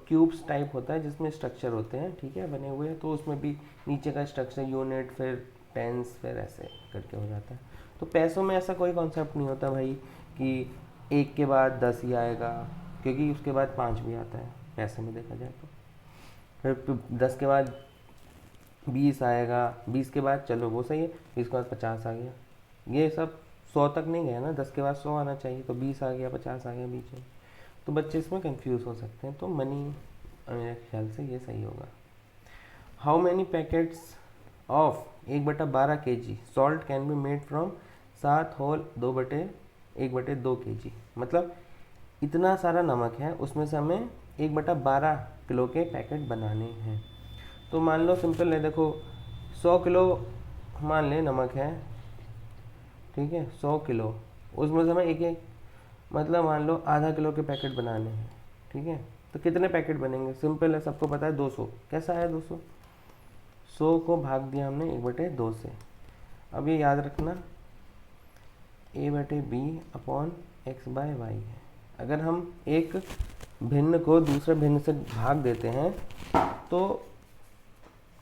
क्यूब्स टाइप होता है जिसमें स्ट्रक्चर होते हैं, ठीक है, बने हुए हैं, तो उसमें भी नीचे का स्ट्रक्चर यूनिट, फिर टेंस, फिर ऐसे करके हो जाता है। तो पैसों में ऐसा कोई कॉन्सेप्ट नहीं होता भाई कि 1 के बाद 10 ही आएगा, क्योंकि उसके बाद 5 भी आता है पैसे में देखा जाए तो, फिर 10 के बाद 20 आएगा, 20 के बाद चलो वो सही है, 20 के बाद 50 आ गया, ये सब 100 तक नहीं गया ना, 10 के बाद 100 आना चाहिए, तो 20 आ गया, 50 आ गया बीच में। तो बच्चे इसमें कंफ्यूज हो सकते हैं, तो मनी मेरे ख्याल से ये सही होगा। How many packets of 1/12 kg salt can be made from 7 whole 2/1/2 kg, मतलब इतना सारा नमक है, उसमें से हमें 1/12 किलो के पैकेट बनाने हैं। तो मान लो सिंपल है, देखो 100 किलो मान ले नमक है, ठीक है, 100 किलो, उसमें से हमें एक मतलब मान लो आधा किलो के पैकेट बनाने हैं, ठीक है। तो कितने पैकेट बनेंगे, सिंपल है, सबको पता है 200। कैसा है 200? 100 को भाग दिया हमने 1/2 से। अब ये याद रखना A/B/X/Y है। अगर हम एक भिन्न को दूसरे भिन्न से भाग देते हैं तो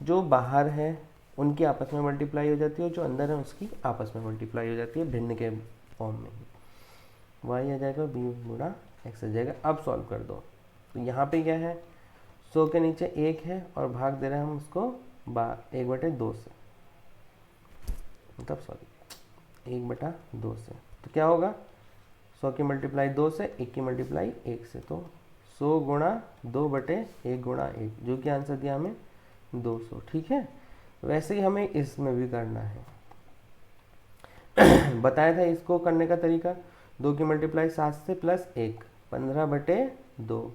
जो बाहर है उनकी आपस में मल्टीप्लाई हो जाती है, और जो अंदर है उसकी आपस में मल्टीप्लाई हो जाती है भिन्न के फॉर्म में ही। y आ जाएगा B/X आ जाएगा। अब सॉल्व कर दो, तो यहाँ पे क्या है, 100 के नीचे 1 है और भाग दे रहे हैं हम उसको 1/2 से, मतलब सॉरी 1/2 से। तो क्या होगा, 100 की मल्टीप्लाई 2 से, 1 की मल्टीप्लाई 1 से, तो 100 गुणा 2/1 गुणा 1, जो कि आंसर दिया हमें 200, ठीक है। वैसे ही हमें इसमें भी करना है। बताया था इसको करने का तरीका, 2 की मल्टीप्लाई 7 से प्लस 1, 15/2,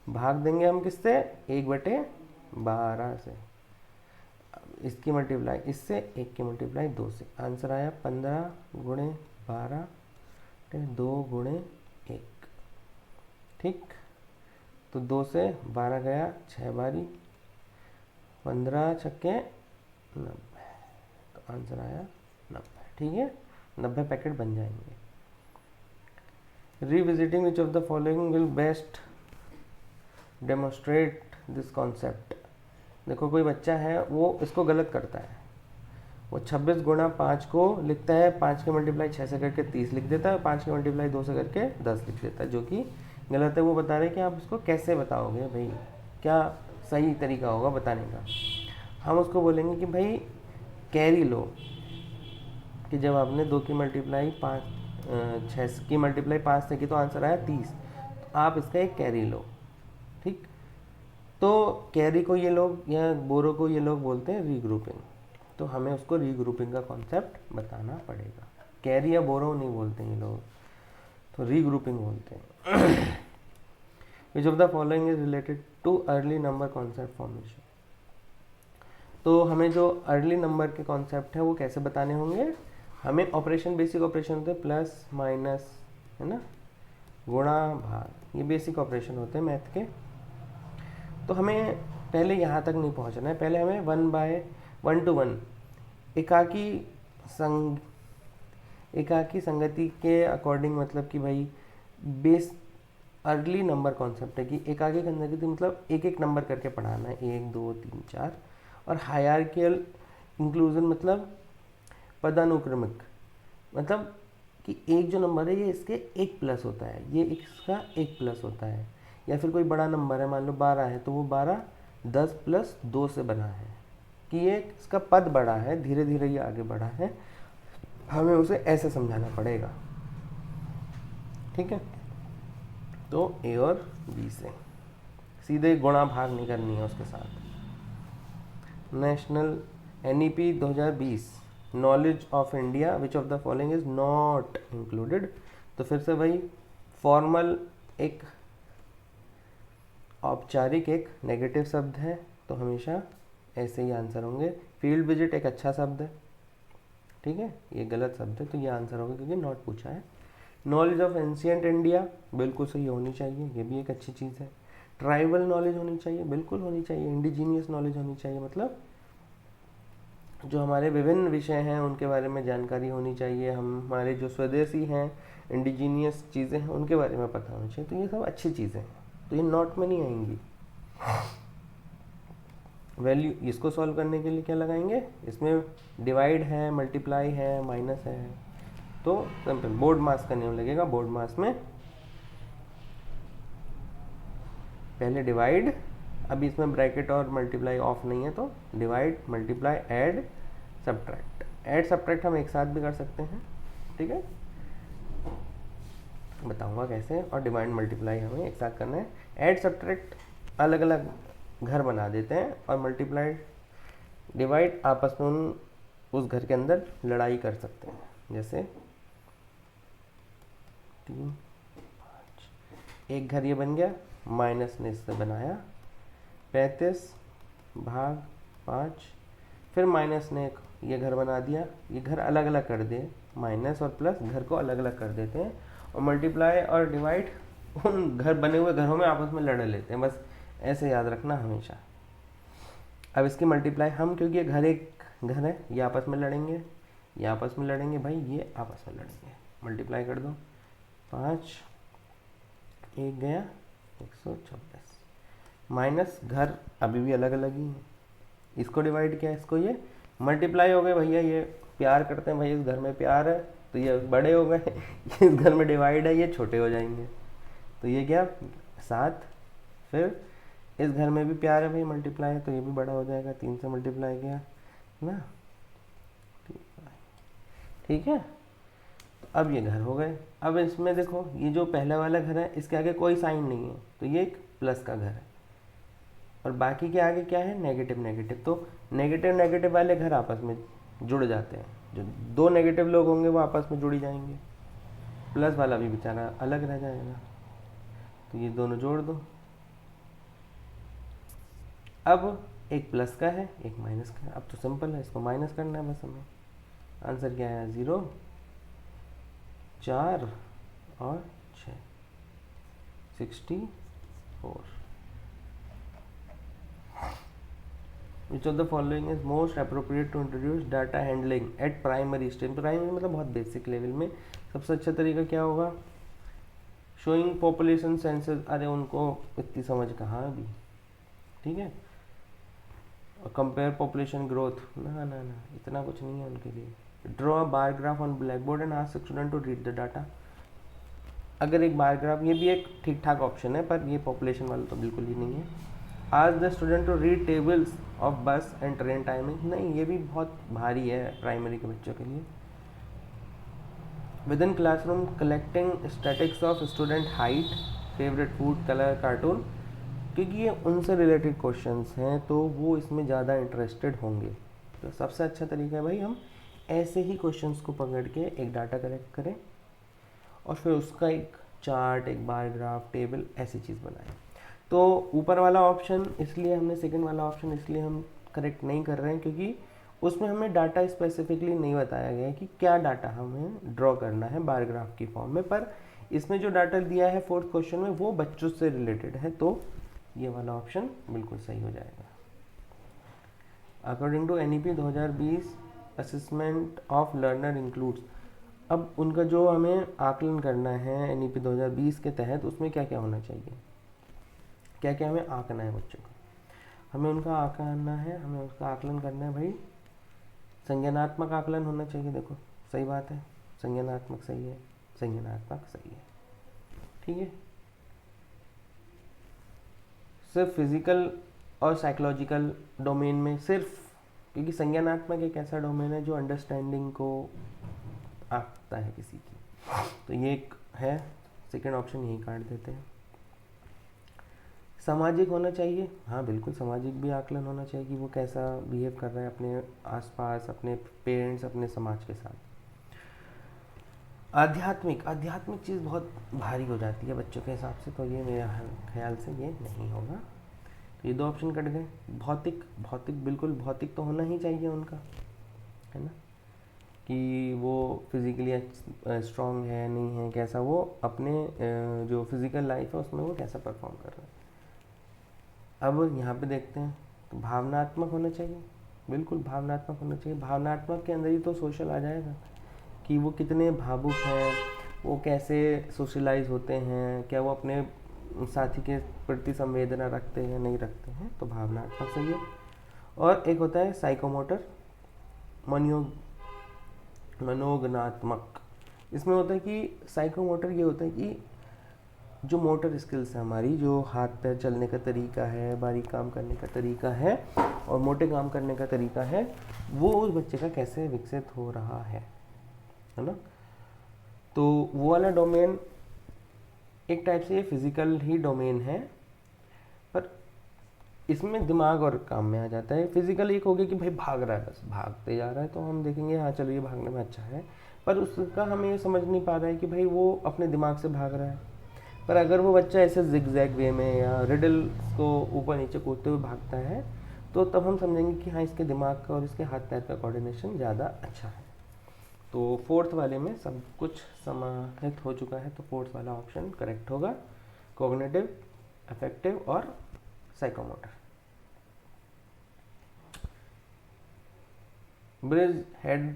भाग देंगे हम किससे, 1/12 से। इसकी मल्टीप्लाई इससे, 1 की मल्टीप्लाई 2 से, आंसर आया 15 गुणे 12 2 गुणे 1, ठीक। तो 2 से 12 गया, 6 बारी, 15 छक्के 90, तो आंसर आया 90, ठीक है। 90 पैकेट बन जाएंगे। Revisiting which of the following will best demonstrate this concept. देखो कोई बच्चा है वो इसको गलत करता है, वो 26 गुणा 5 को लिखता है, 5 की मल्टीप्लाई 6 से करके 30 लिख देता है, 5 की मल्टीप्लाई 2 से करके 10 लिख देता है, जो कि गलत है। वो बता रहे हैं कि आप इसको कैसे बताओगे भाई, क्या सही तरीका होगा बताने का। हम उसको बोलेंगे कि भाई कैरी लो, कि जब आपने 2 की मल्टीप्लाई 6 की मल्टीप्लाई 5 से की तो आंसर आया 30, तो आप इसका एक कैरी लो, ठीक। तो कैरी को ये लोग या बोरो को ये लोग बोलते हैं रीग्रुपिंग, तो हमें उसको रीग्रुपिंग का कॉन्सेप्ट बताना पड़ेगा। कैरी या बोरो नहीं बोलते हैं ये लोग, तो रीग्रुपिंग बोलते हैं। विच of the following is related too early number concept formation. तो हमें जो अर्ली नंबर के कॉन्सेप्ट है वो कैसे बताने होंगे, हमें ऑपरेशन, बेसिक ऑपरेशन होते हैं प्लस माइनस, है ना, गुणा भाग, ये बेसिक ऑपरेशन होते हैं मैथ के। तो हमें पहले यहाँ तक नहीं पहुँचना है, पहले हमें 1/1 एकाकी संगति के अकॉर्डिंग, मतलब कि भाई बेस अर्ली नंबर कॉन्सेप्ट है कि एकाकी संगति मतलब एक एक नंबर करके पढ़ाना है, 1 2 3 4, और हायरार्कियल इंक्लूजन मतलब पदानुक्रमिक, मतलब कि एक जो नंबर है ये इसके 1 प्लस होता है, ये इसका 1 प्लस होता है। या फिर कोई बड़ा नंबर है, मान लो 12 है, तो वो 12 10 प्लस 2 से बना है, कि ये इसका पद बड़ा है, धीरे धीरे ये आगे बढ़ा है, हमें उसे ऐसे समझाना पड़ेगा, ठीक है। तो ए और बी से सीधे गुणा भाग नहीं करनी है उसके साथ। National NEP 2020 knowledge of India, which of the following is not included. तो फिर से वही फॉर्मल एक औपचारिक एक नेगेटिव शब्द है, तो हमेशा ऐसे ही आंसर होंगे। फील्ड विजिट एक अच्छा शब्द है, ठीक है, ये गलत शब्द है, तो ये आंसर होगा क्योंकि नॉट पूछा है। नॉलेज ऑफ एंशिएंट इंडिया बिल्कुल सही होनी चाहिए, ये भी एक अच्छी चीज़ है। ट्राइबल नॉलेज होनी चाहिए, बिल्कुल होनी चाहिए। इंडिजीनियस नॉलेज होनी चाहिए, मतलब जो हमारे विभिन्न विषय हैं उनके बारे में जानकारी होनी चाहिए, हमारे जो स्वदेशी हैं इंडिजीनियस चीज़ें हैं उनके बारे में पता होना चाहिए। तो ये सब अच्छी चीज़ें हैं, तो ये नॉट में नहीं आएंगी। वैल्यू इसको सॉल्व करने के लिए क्या लगाएंगे, इसमें डिवाइड है, मल्टीप्लाई है, माइनस है, तो सिंपल बोर्ड मास का नियम लगेगा। बोर्ड मास में पहले डिवाइड, अभी इसमें ब्रैकेट और मल्टीप्लाई ऑफ नहीं है, तो divide, multiply, add, subtract. Add subtract हम एक साथ भी कर सकते हैं, ठीक है। बताऊंगा कैसे। और डिवाइड मल्टीप्लाई हमें एक साथ करना है। ऐड सब्ट्रैक्ट अलग अलग घर बना देते हैं, और मल्टीप्लाई डिवाइड आपस में उस घर के अंदर लड़ाई कर सकते हैं। जैसे 3 5, एक घर ये बन गया, माइनस ने इससे बनाया 35 भाग 5, फिर माइनस ने एक ये घर बना दिया। ये घर अलग अलग कर दिए, माइनस और प्लस घर को अलग अलग कर देते हैं, और मल्टीप्लाई और डिवाइड उन घर बने हुए घरों में आपस में लड़ लेते हैं। बस ऐसे याद रखना हमेशा। अब इसकी मल्टीप्लाई हम, क्योंकि ये घर एक घर है, ये आपस में लड़ेंगे, ये आपस में लड़ेंगे भाई, ये आपस में लड़ेंगे। मल्टीप्लाई कर दो, 5 एक गया 126, माइनस घर अभी भी अलग अलग ही है, इसको डिवाइड किया, इसको ये मल्टीप्लाई हो गए भैया। ये प्यार करते हैं भाई, इस घर में प्यार है तो ये बड़े हो गए, इस घर में डिवाइड है ये छोटे हो जाएंगे। तो ये क्या 7, फिर इस घर में भी प्यार है भाई, मल्टीप्लाई है तो ये भी बड़ा हो जाएगा, 3 से मल्टीप्लाई किया ना, ठीक है। तो अब ये घर हो गए। अब इसमें देखो, ये जो पहले वाला घर है इसके आगे कोई साइन नहीं है, तो ये एक प्लस का घर है, और बाकी के आगे क्या है, नेगेटिव नेगेटिव। तो नेगेटिव नेगेटिव वाले घर आपस में जुड़ जाते हैं, जो 2 नेगेटिव लोग होंगे वो आपस में जुड़ जाएंगे, प्लस वाला भी बेचारा अलग रह जाएगा। तो ये दोनों जोड़ दो। अब एक प्लस का है एक माइनस का है, अब तो सिंपल है, इसको माइनस करना है बस हमें। आंसर क्या है, 0 4 और 6 64। Which of the following is most appropriate to introduce data handling at primary stage? Primary मतलब बहुत बेसिक लेवल में सबसे अच्छा तरीका क्या होगा, शोइंग पॉपुलेशन सेंसस। अरे उनको इतनी समझ कहाँ अभी, ठीक है। और कंपेयर पॉपुलेशन ग्रोथ, ना ना ना इतना कुछ नहीं है उनके लिए। Draw a bar graph on black board and ask student to read the data. अगर एक बार ग्राफ, ये भी एक ठीक ठाक ऑप्शन है, पर ये पॉपुलेशन वाला तो बिल्कुल ही नहीं है। Ask the student to read tables of bus and train timing, नहीं ये भी बहुत भारी है प्राइमरी के बच्चों के लिए। With in classroom collecting statics of student height, favourite food, colour, cartoon, क्योंकि ये उनसे रिलेटेड क्वेश्चंस हैं तो वो इसमें ज़्यादा इंटरेस्टेड होंगे। तो सबसे अच्छा तरीका है भाई हम ऐसे ही क्वेश्चंस को पकड़ के एक डाटा कलेक्ट करें, और फिर उसका एक चार्ट, एक बार ग्राफ, टेबल, ऐसी चीज़ बनाएं। तो ऊपर वाला ऑप्शन इसलिए हमने, सेकंड वाला ऑप्शन इसलिए हम करेक्ट नहीं कर रहे हैं क्योंकि उसमें हमें डाटा स्पेसिफिकली नहीं बताया गया है कि क्या डाटा हमें ड्रॉ करना है बार ग्राफ की फॉर्म में। पर इसमें जो डाटा दिया है 4th क्वेश्चन में वो बच्चों से रिलेटेड है, तो ये वाला ऑप्शन बिल्कुल सही हो जाएगा। According to NEP 2020 assessment of learner includes. अब उनका जो हमें आकलन करना है NEP 2020 के तहत, उसमें क्या क्या होना चाहिए, क्या क्या हमें आंकना है बच्चों को, हमें उनका आंकना है, हमें उसका आकलन करना है भाई। संज्ञानात्मक आकलन होना चाहिए, देखो सही बात है, संज्ञानात्मक सही है, संज्ञानात्मक सही है, ठीक है। सिर्फ फिजिकल और साइकोलॉजिकल डोमेन में सिर्फ, क्योंकि संज्ञानात्मक एक ऐसा डोमेन है जो अंडरस्टैंडिंग को आता है किसी की, तो ये एक है, सेकेंड ऑप्शन यही काट देते हैं। सामाजिक होना चाहिए, हाँ बिल्कुल सामाजिक भी आकलन होना चाहिए कि वो कैसा बिहेव कर रहा है अपने आसपास, अपने पेरेंट्स, अपने समाज के साथ। आध्यात्मिक चीज़ बहुत भारी हो जाती है बच्चों के हिसाब से, तो ये मेरे ख्याल से ये नहीं होगा। तो ये 2 ऑप्शन कट गए। भौतिक बिल्कुल भौतिक तो होना ही चाहिए उनका, है ना, कि वो फिज़िकली स्ट्रॉन्ग है नहीं है, कैसा वो अपने जो फिज़िकल लाइफ है उसमें वो कैसा परफॉर्म कर रहा है। अब यहाँ पे देखते हैं, तो भावनात्मक होना चाहिए, बिल्कुल भावनात्मक होना चाहिए। भावनात्मक के अंदर ही तो सोशल आ जाएगा कि वो कितने भावुक हैं, वो कैसे सोशलाइज होते हैं, क्या वो अपने साथी के प्रति संवेदना रखते हैं नहीं रखते हैं, तो भावनात्मक सही है। और एक होता है साइकोमोटर, मनोगनात्मक। इसमें होता है कि साइकोमोटर ये होता है कि जो मोटर स्किल्स है हमारी, जो हाथ पैर चलने का तरीका है, बारीक काम करने का तरीका है और मोटे काम करने का तरीका है, वो उस बच्चे का कैसे विकसित हो रहा है ना। तो वो वाला डोमेन एक टाइप से ये फिजिकल ही डोमेन है, पर इसमें दिमाग और काम में आ जाता है। फिजिकल एक हो गया कि भाई भाग रहा है, बस भागते जा रहा है, तो हम देखेंगे हाँ चलो ये भागने में अच्छा है, पर उसका हमें ये समझ नहीं पा रहा है कि भाई वो अपने दिमाग से भाग रहा है। पर अगर वो बच्चा ऐसे जिगजैग वे में या रिडल को ऊपर नीचे कूदते हुए भागता है, तो तब हम समझेंगे कि हाँ इसके दिमाग का और इसके हाथ पैर का कोऑर्डिनेशन ज़्यादा अच्छा है। तो फोर्थ वाले में सब कुछ समाहित हो चुका है, तो फोर्थ वाला ऑप्शन करेक्ट होगा, कॉग्निटिव, अफेक्टिव और psychomotor. Brij had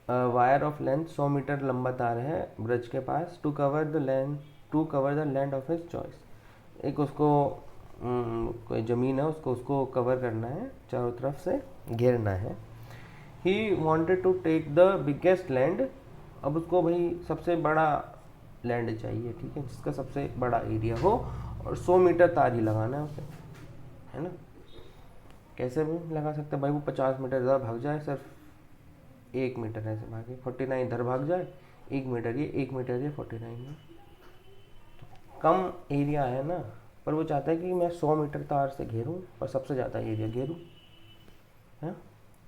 wire of length 100 metre लंबा तार है ब्रिज के पास, to cover the land of his choice. एक उसको कोई ज़मीन है, उसको कवर करना है, चारों तरफ से घेरना है। He wanted to take the biggest land, अब उसको भाई सबसे बड़ा लैंड चाहिए, ठीक है, जिसका सबसे बड़ा एरिया हो, और 100 मीटर तार ही लगाना है उसे, है ना। कैसे भी लगा सकते हैं भाई, वो 50 मीटर इधर भाग जाए, सिर्फ 1 मीटर ऐसे भागे, 49 इधर भाग जाए, 1 मीटर ये, 1 मीटर ये, 49 में कम एरिया है ना, पर वो चाहता है कि मैं 100 मीटर तार से घेरूं और सबसे ज़्यादा एरिया घेरूं, है।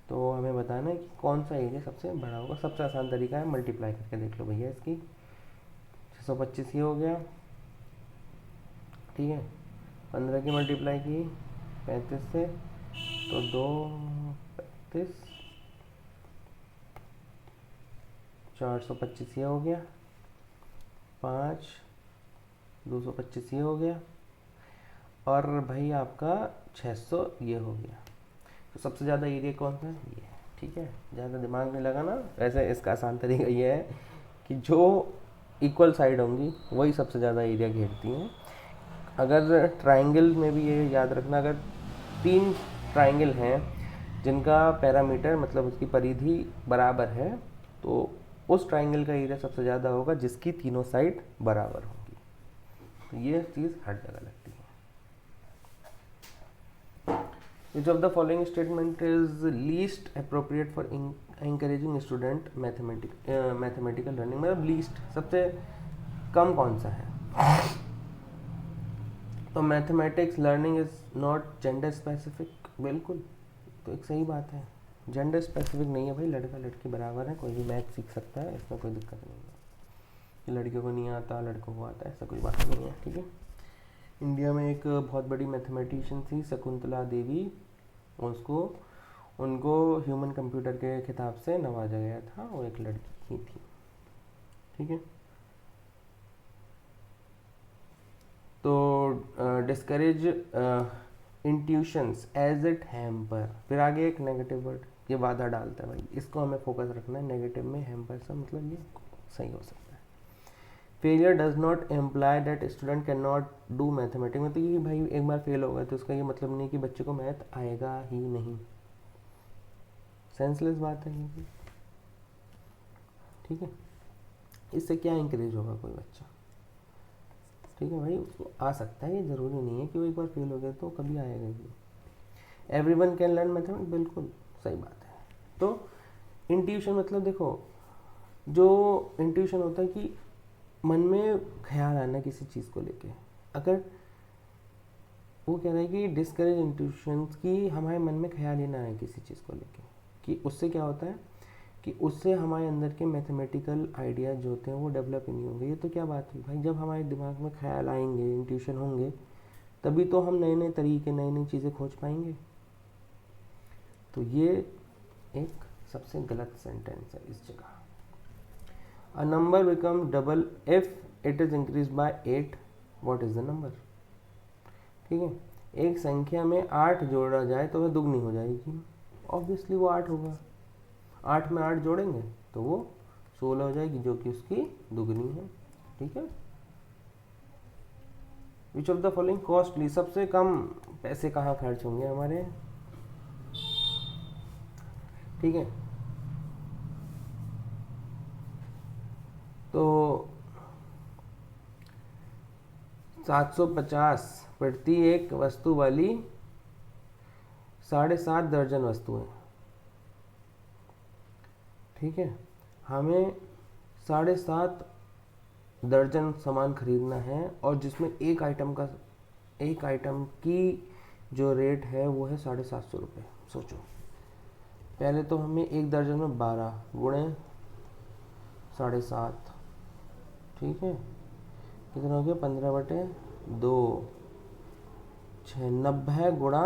तो हमें बताना है कि कौन सा एरिया सबसे बड़ा होगा। सबसे आसान तरीका है, मल्टीप्लाई करके देख लो भैया, इसकी 625 ये हो गया, ठीक है, 15 की मल्टीप्लाई की 35 से, तो 2 35, 425 ये हो गया, 5 225 ये हो गया, और भाई आपका 600 ये हो गया। तो सबसे ज़्यादा एरिया कौन सा है, ये, ठीक है, ज़्यादा दिमाग नहीं लगाना। वैसे इसका आसान तरीका ये है कि जो इक्वल साइड होंगी वही सबसे ज़्यादा एरिया घेरती हैं। अगर ट्राइंगल में भी ये याद रखना, अगर 3 ट्राइंगल हैं जिनका पैरामीटर मतलब उसकी परिधि बराबर है, तो उस ट्राइंगल का एरिया सबसे ज़्यादा होगा जिसकी तीनों साइड बराबर होगी। तो ये चीज़ हर जगह लगती है। Which of the following statement is least appropriate for encouraging student mathematical learning, मतलब least सबसे कम कौन सा है। तो mathematics learning is not gender specific, बिल्कुल, तो एक सही बात है, जेंडर स्पेसिफिक नहीं है भाई, लड़का लड़की बराबर है, कोई भी मैथ सीख सकता है, इसमें कोई दिक्कत नहीं है कि लड़कियों को नहीं आता लड़कों को आता है, ऐसा कोई बात नहीं है, ठीक है। इंडिया में एक बहुत बड़ी मैथमेटिशियन थी शकुंतला देवी, उनको ह्यूमन कंप्यूटर के खिताब से नवाजा गया था, वो एक लड़की ही थी, ठीक है। तो discourage intuitions as it hamper, फिर आगे एक नेगेटिव वर्ड, ये बाधा डालता है भाई, इसको हमें फोकस रखना है। नेगेटिव में हैम्पर से मतलब ये सही हो सकता है। Failure does not employee that student can not do mathematics, मतलब ये भाई एक बार फेल हो गया तो उसका ये मतलब नहीं कि बच्चे को मैथ आएगा ही नहीं, सेंसलेस बात है ये, ठीक है। इससे क्या इंकरेज होगा कोई बच्चा, ठीक है भाई, उसको आ सकता है, ये ज़रूरी नहीं है कि वो एक बार फेल हो गया तो कभी आएगा ही। एवरीवन कैन लर्न मैथमेटिक्स, बिल्कुल सही बात है। तो इंट्यूशन मतलब देखो, जो इंट्यूशन होता है कि मन में ख्याल आना किसी चीज़ को लेके, अगर वो कह रहा है कि डिस्करेज इंट्यूशंस की हमारे मन में ख्याल ही ना आए किसी चीज़ को लेके, कि उससे क्या होता है कि उससे हमारे अंदर के मैथमेटिकल आइडियाज़ जो होते हैं वो डेवलप ही नहीं होंगे। ये तो क्या बात हुई भाई, जब हमारे दिमाग में ख्याल आएंगे, इंट्यूशन होंगे, तभी तो हम नए नए तरीके, नई नई चीज़ें खोज पाएंगे। तो ये एक सबसे गलत सेंटेंस है इस जगह। A number become double if it is increase by 8, what is the number, ठीक है। एक संख्या में 8 जोड़ा जाए तो वह दुगनी हो जाएगी, ऑब्वियसली वो 8 होगा, 8 में 8 जोड़ेंगे तो वो 16 हो जाएगी, जो कि उसकी दुगनी है, ठीक है। Which of the following costly, सबसे कम पैसे कहाँ खर्च होंगे हमारे, ठीक है। तो 750 प्रति एक वस्तु वाली 7.5 दर्जन वस्तुएं, ठीक है, हमें 7.5 दर्जन सामान खरीदना है और जिसमें एक आइटम की जो रेट है वो है 750 रुपये। सोचो, पहले तो हमें एक दर्जन में 12 गुणे 7.5, ठीक है, कितना हो गया 15/2, 90 गुणा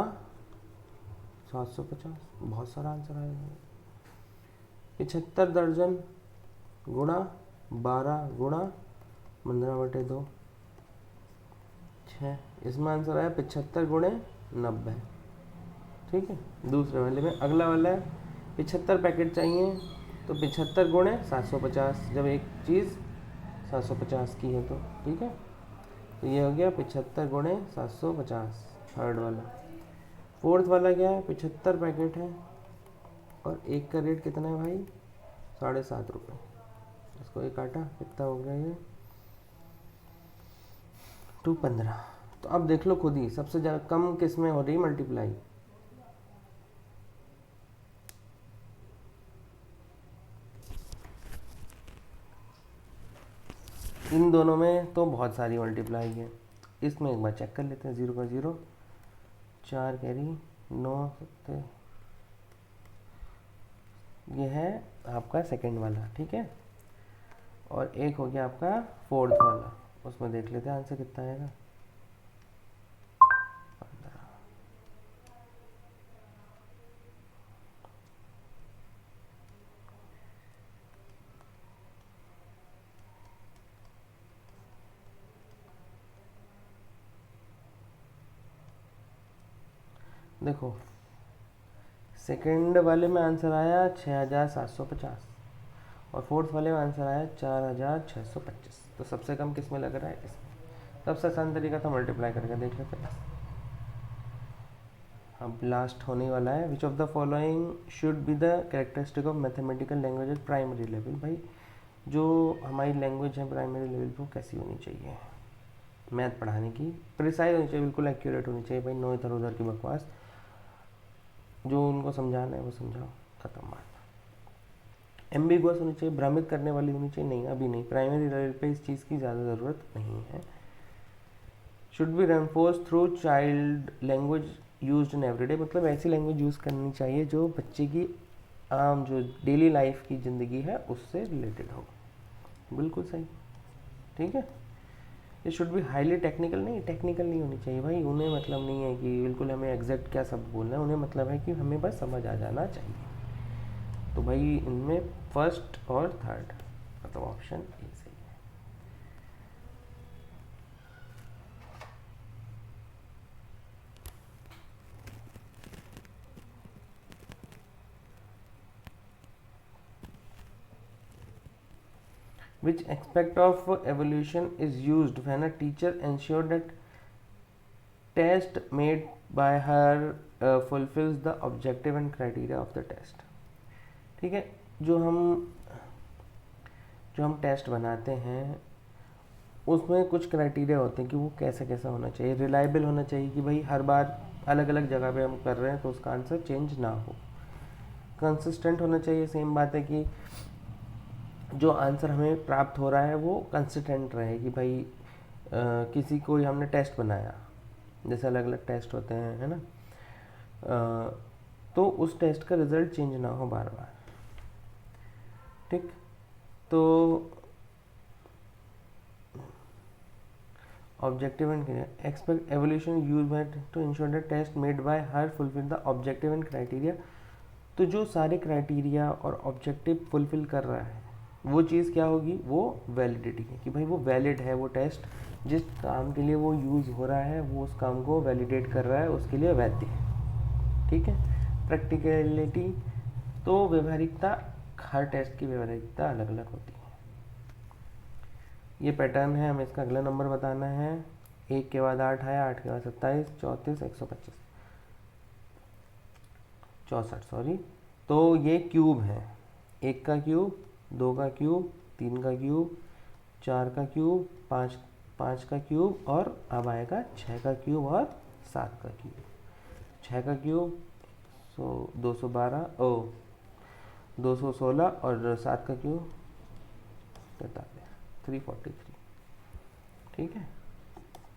750, बहुत सारा आंसर आएगा। 75 दर्जन गुणा 12 गुणा 15/2, 6, इसमें आंसर आया 75 गुणे 90, ठीक है। दूसरे वाले में अगला वाला है 75 पैकेट चाहिए, तो 75 गुणे 750, जब एक चीज़ 750 की है तो, ठीक है, तो ये हो गया 75 गुणे 750, थर्ड वाला। फोर्थ वाला क्या है, 75 पैकेट है और एक का रेट कितना है भाई, 7.5 रुपये। इसको एक काटा, कितना हो गया ये 215। तो अब देख लो खुद ही, सबसे ज़्यादा कम किस में हो रही मल्टीप्लाई, इन दोनों में तो बहुत सारी मल्टीप्लाई है। इसमें एक बार चेक कर लेते हैं, 0 का 0, 4 कैरी 9 7, ये है आपका सेकंड वाला, ठीक है। और एक हो गया आपका फोर्थ वाला, उसमें देख लेते हैं आंसर कितना आएगा। देखो सेकंड वाले में आंसर आया 6750 और फोर्थ वाले में आंसर आया 4625। तो सबसे कम किस में लग रहा है, इसमें। सबसे आसान तरीका था मल्टीप्लाई करके देख लेते हैं। अब लास्ट होने वाला है, which of the following should be the characteristic of mathematical language eight primary level. भाई जो हमारी लैंग्वेज है प्राइमरी लेवल पर, कैसी होनी चाहिए, मैथ पढ़ाने की, प्रिसाइज होनी चाहिए, बिल्कुल एक्यूरेट होनी चाहिए भाई, नो इधर उधर की बकवास, जो उनको समझाना है वो समझाओ, खत्म बात। एम्बिगुअस होनी चाहिए, भ्रमित करने वाली होनी चाहिए, नहीं अभी नहीं, प्राइमरी लेवल पे इस चीज़ की ज़्यादा ज़रूरत नहीं है। Should be reinforce through child language used in everyday, मतलब ऐसी लैंग्वेज यूज़ करनी चाहिए जो बच्चे की आम जो डेली लाइफ की ज़िंदगी है उससे रिलेटेड हो, बिल्कुल सही, ठीक है। ये शुड बी हाईली टेक्निकल, नहीं टेक्निकल नहीं होनी चाहिए भाई, उन्हें मतलब नहीं है कि बिल्कुल हमें एग्जैक्ट क्या सब बोलना है, उन्हें मतलब है कि हमें बस समझ आ जाना चाहिए। तो भाई इनमें फर्स्ट और थर्ड मतलब ऑप्शन ए सही है। Which aspect of evolution is used when a teacher ensures that test made by her fulfills the objective and criteria of the test। ठीक है, जो हम टेस्ट बनाते हैं उसमें कुछ क्राइटेरिया होते हैं कि वो कैसा कैसा होना चाहिए। रिलायबल होना चाहिए कि भाई हर बार अलग अलग जगह पे हम कर रहे हैं तो उसका आंसर चेंज ना हो। कंसिस्टेंट होना चाहिए, सेम बात है कि जो आंसर हमें प्राप्त हो रहा है वो कंसिस्टेंट रहे कि भाई किसी कोई हमने टेस्ट बनाया, जैसे अलग अलग टेस्ट होते हैं, है ना, तो उस टेस्ट का रिजल्ट चेंज ना हो बार बार, ठीक। तो objective and expect evolution use by to ensure the test made by her fulfil the objective and criteria. तो जो सारे क्राइटेरिया और ऑब्जेक्टिव फुलफिल कर रहा है वो चीज़ क्या होगी, वो वैलिडिटी है कि भाई वो वैलिड है, वो टेस्ट जिस काम के लिए वो यूज़ हो रहा है वो उस काम को वैलिडेट कर रहा है, उसके लिए वैध है, ठीक है। प्रैक्टिकलिटी, तो व्यवहारिकता, हर टेस्ट की व्यवहारिकता अलग अलग होती है। ये पैटर्न है, हमें इसका अगला नंबर बताना है। 1 के बाद 8 आया, 8 के बाद 27, 34, 125, 64 सॉरी। तो ये क्यूब है, 1 का क्यूब, 2 का क्यूब, 3 का क्यूब, 4 का क्यूब, 5 का क्यूब और अब आएगा 6 का क्यूब और 7 का क्यूब। 6 का क्यूब 212 216 और 7 का क्यूब 43, 343। ठीक है।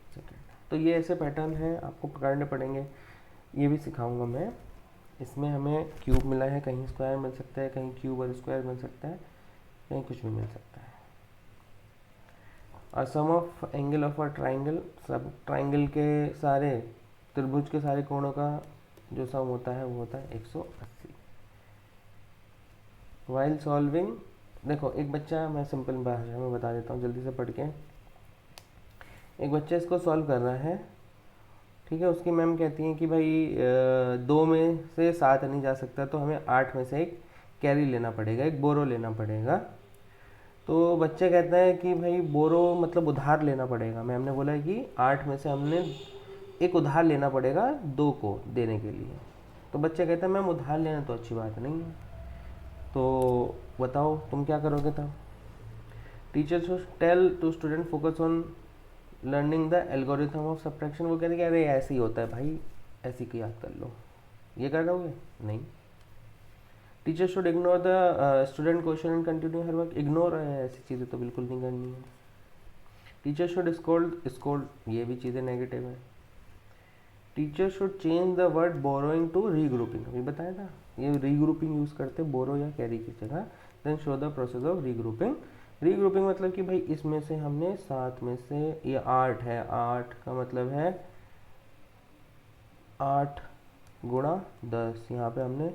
सेकेंड, तो ये ऐसे पैटर्न है, आपको पकड़ने पड़ेंगे, ये भी सिखाऊंगा मैं। इसमें हमें क्यूब मिला है, कहीं स्क्वायर मिल सकता है, कहीं क्यूब और स्क्वायर मिल सकता है, कहीं कुछ भी मिल सकता है। और sum of angle of a triangle, सब ट्राइंगल के सारे, त्रिभुज के सारे कोणों का जो सम होता है वो होता है 180। वाइल सॉल्विंग, देखो एक बच्चा, मैं सिंपल भाषा में बता देता हूँ जल्दी से पढ़ के। एक बच्चा इसको सॉल्व कर रहा है, ठीक है। उसकी मैम कहती हैं कि भाई 2 में से 7 नहीं जा सकता, तो हमें 8 में से एक कैरी लेना पड़ेगा, एक बोरो लेना पड़ेगा। तो बच्चा कहता है कि भाई बोरो मतलब उधार लेना पड़ेगा। मैम ने बोला है कि 8 में से हमने एक उधार लेना पड़ेगा 2 को देने के लिए। तो बच्चा कहता है मैम उधार लेना तो अच्छी बात नहीं है, तो बताओ तुम क्या करोगे तब। Teacher show tell to student focus on learning the algorithm of subtraction. वो कहते हैं कि अरे ऐसे ही होता है भाई, ऐसी की याद कर लो, ये कर लोगे नहीं। Teacher should ignore the student question and continue her work. Ignore है, ऐसी चीज़ें तो बिल्कुल नहीं करनी है। टीचर शुड स्कोल्ड, स्कोल्ड ये भी चीज़ें नेगेटिव है। Teacher should change the word borrowing to regrouping, अभी बताया था, ये रीग्रुपिंग यूज़ करते बोरो या कैरी की जगह। Then show the process of regrouping. Regrouping मतलब कि भाई इसमें से हमने 7 में से, ये 8 है, 8 का मतलब है 8 गुणा 10, यहाँ पे हमने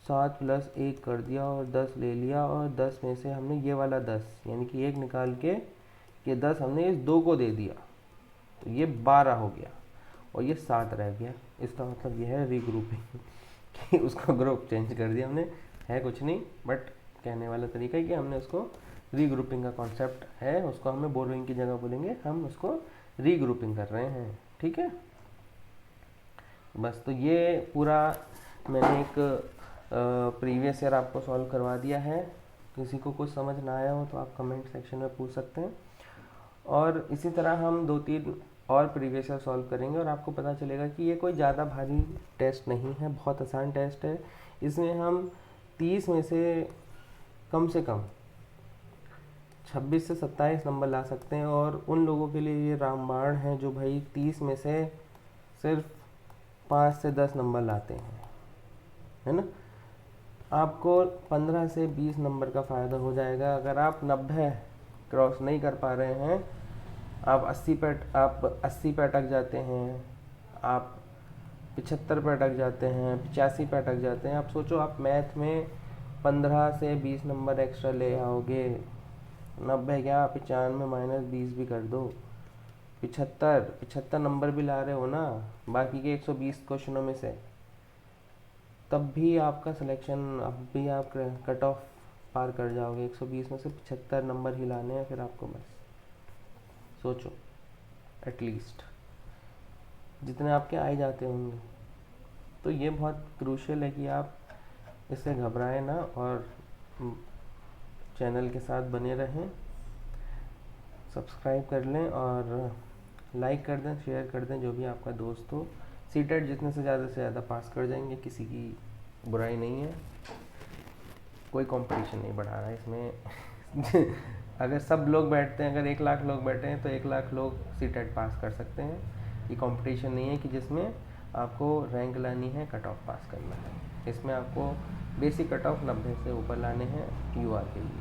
7 + 1 कर दिया और 10 ले लिया, और 10 में से हमने ये वाला 10 यानी कि 1 निकाल के ये 10 हमने इस 2 को दे दिया, तो ये 12 हो गया और ये 7 रह गया। इसका मतलब ये है रीग्रुपिंग कि उसका ग्रुप चेंज कर दिया हमने, है कुछ नहीं, बट कहने वाला तरीका है कि हमने उसको रीग्रुपिंग का कॉन्सेप्ट है, उसको हमें बोरोइंग की जगह बोलेंगे, हम उसको रीग्रुपिंग कर रहे हैं, ठीक है। बस तो ये पूरा मैंने एक प्रीवियस ईयर आपको सॉल्व करवा दिया है। किसी को कुछ समझ ना आया हो तो आप कमेंट सेक्शन में पूछ सकते हैं, और इसी तरह हम 2-3 और प्रीवियस ईयर सॉल्व करेंगे और आपको पता चलेगा कि ये कोई ज़्यादा भारी टेस्ट नहीं है, बहुत आसान टेस्ट है। इसमें हम 30 में से कम 26 से 27 नंबर ला सकते हैं, और उन लोगों के लिए ये रामबाण है जो भाई 30 में से सिर्फ 5 से 10 नंबर लाते हैं, है ना। आपको 15 से 20 नंबर का फ़ायदा हो जाएगा अगर आप 90 क्रॉस नहीं कर पा रहे हैं, आप 80 पे अटक जाते हैं, आप 75 पे अटक जाते हैं, 85 पे अटक जाते हैं। आप सोचो आप मैथ में 15 से 20 नंबर एक्स्ट्रा ले आओगे, 90 क्या 95 - 20 भी कर दो, 75 नंबर भी ला रहे हो ना बाकी के 120 क्वेश्चनों में से, तब भी आपका सिलेक्शन, अब भी आप कट ऑफ पार कर जाओगे। 120 में से 75 नंबर ही लाने हैं फिर आपको, बस सोचो एटलीस्ट जितने आपके आए जाते होंगे। तो ये बहुत क्रूशियल है कि आप इससे घबराएं ना और चैनल के साथ बने रहें, सब्सक्राइब कर लें और लाइक कर दें, शेयर कर दें, जो भी आपका दोस्त हो। सीटेट जितने से ज़्यादा पास कर जाएंगे, किसी की बुराई नहीं है, कोई कंपटीशन नहीं बढ़ा रहा है इसमें अगर सब लोग बैठते हैं, अगर 1 लाख लोग बैठे हैं तो 1 लाख लोग सीटेट पास कर सकते हैं। ये कंपटीशन नहीं है कि जिसमें आपको रैंक लानी है, कट ऑफ पास करना है। इसमें आपको बेसिक कट ऑफ 90 से ऊपर लाने हैं यूआर के लिए।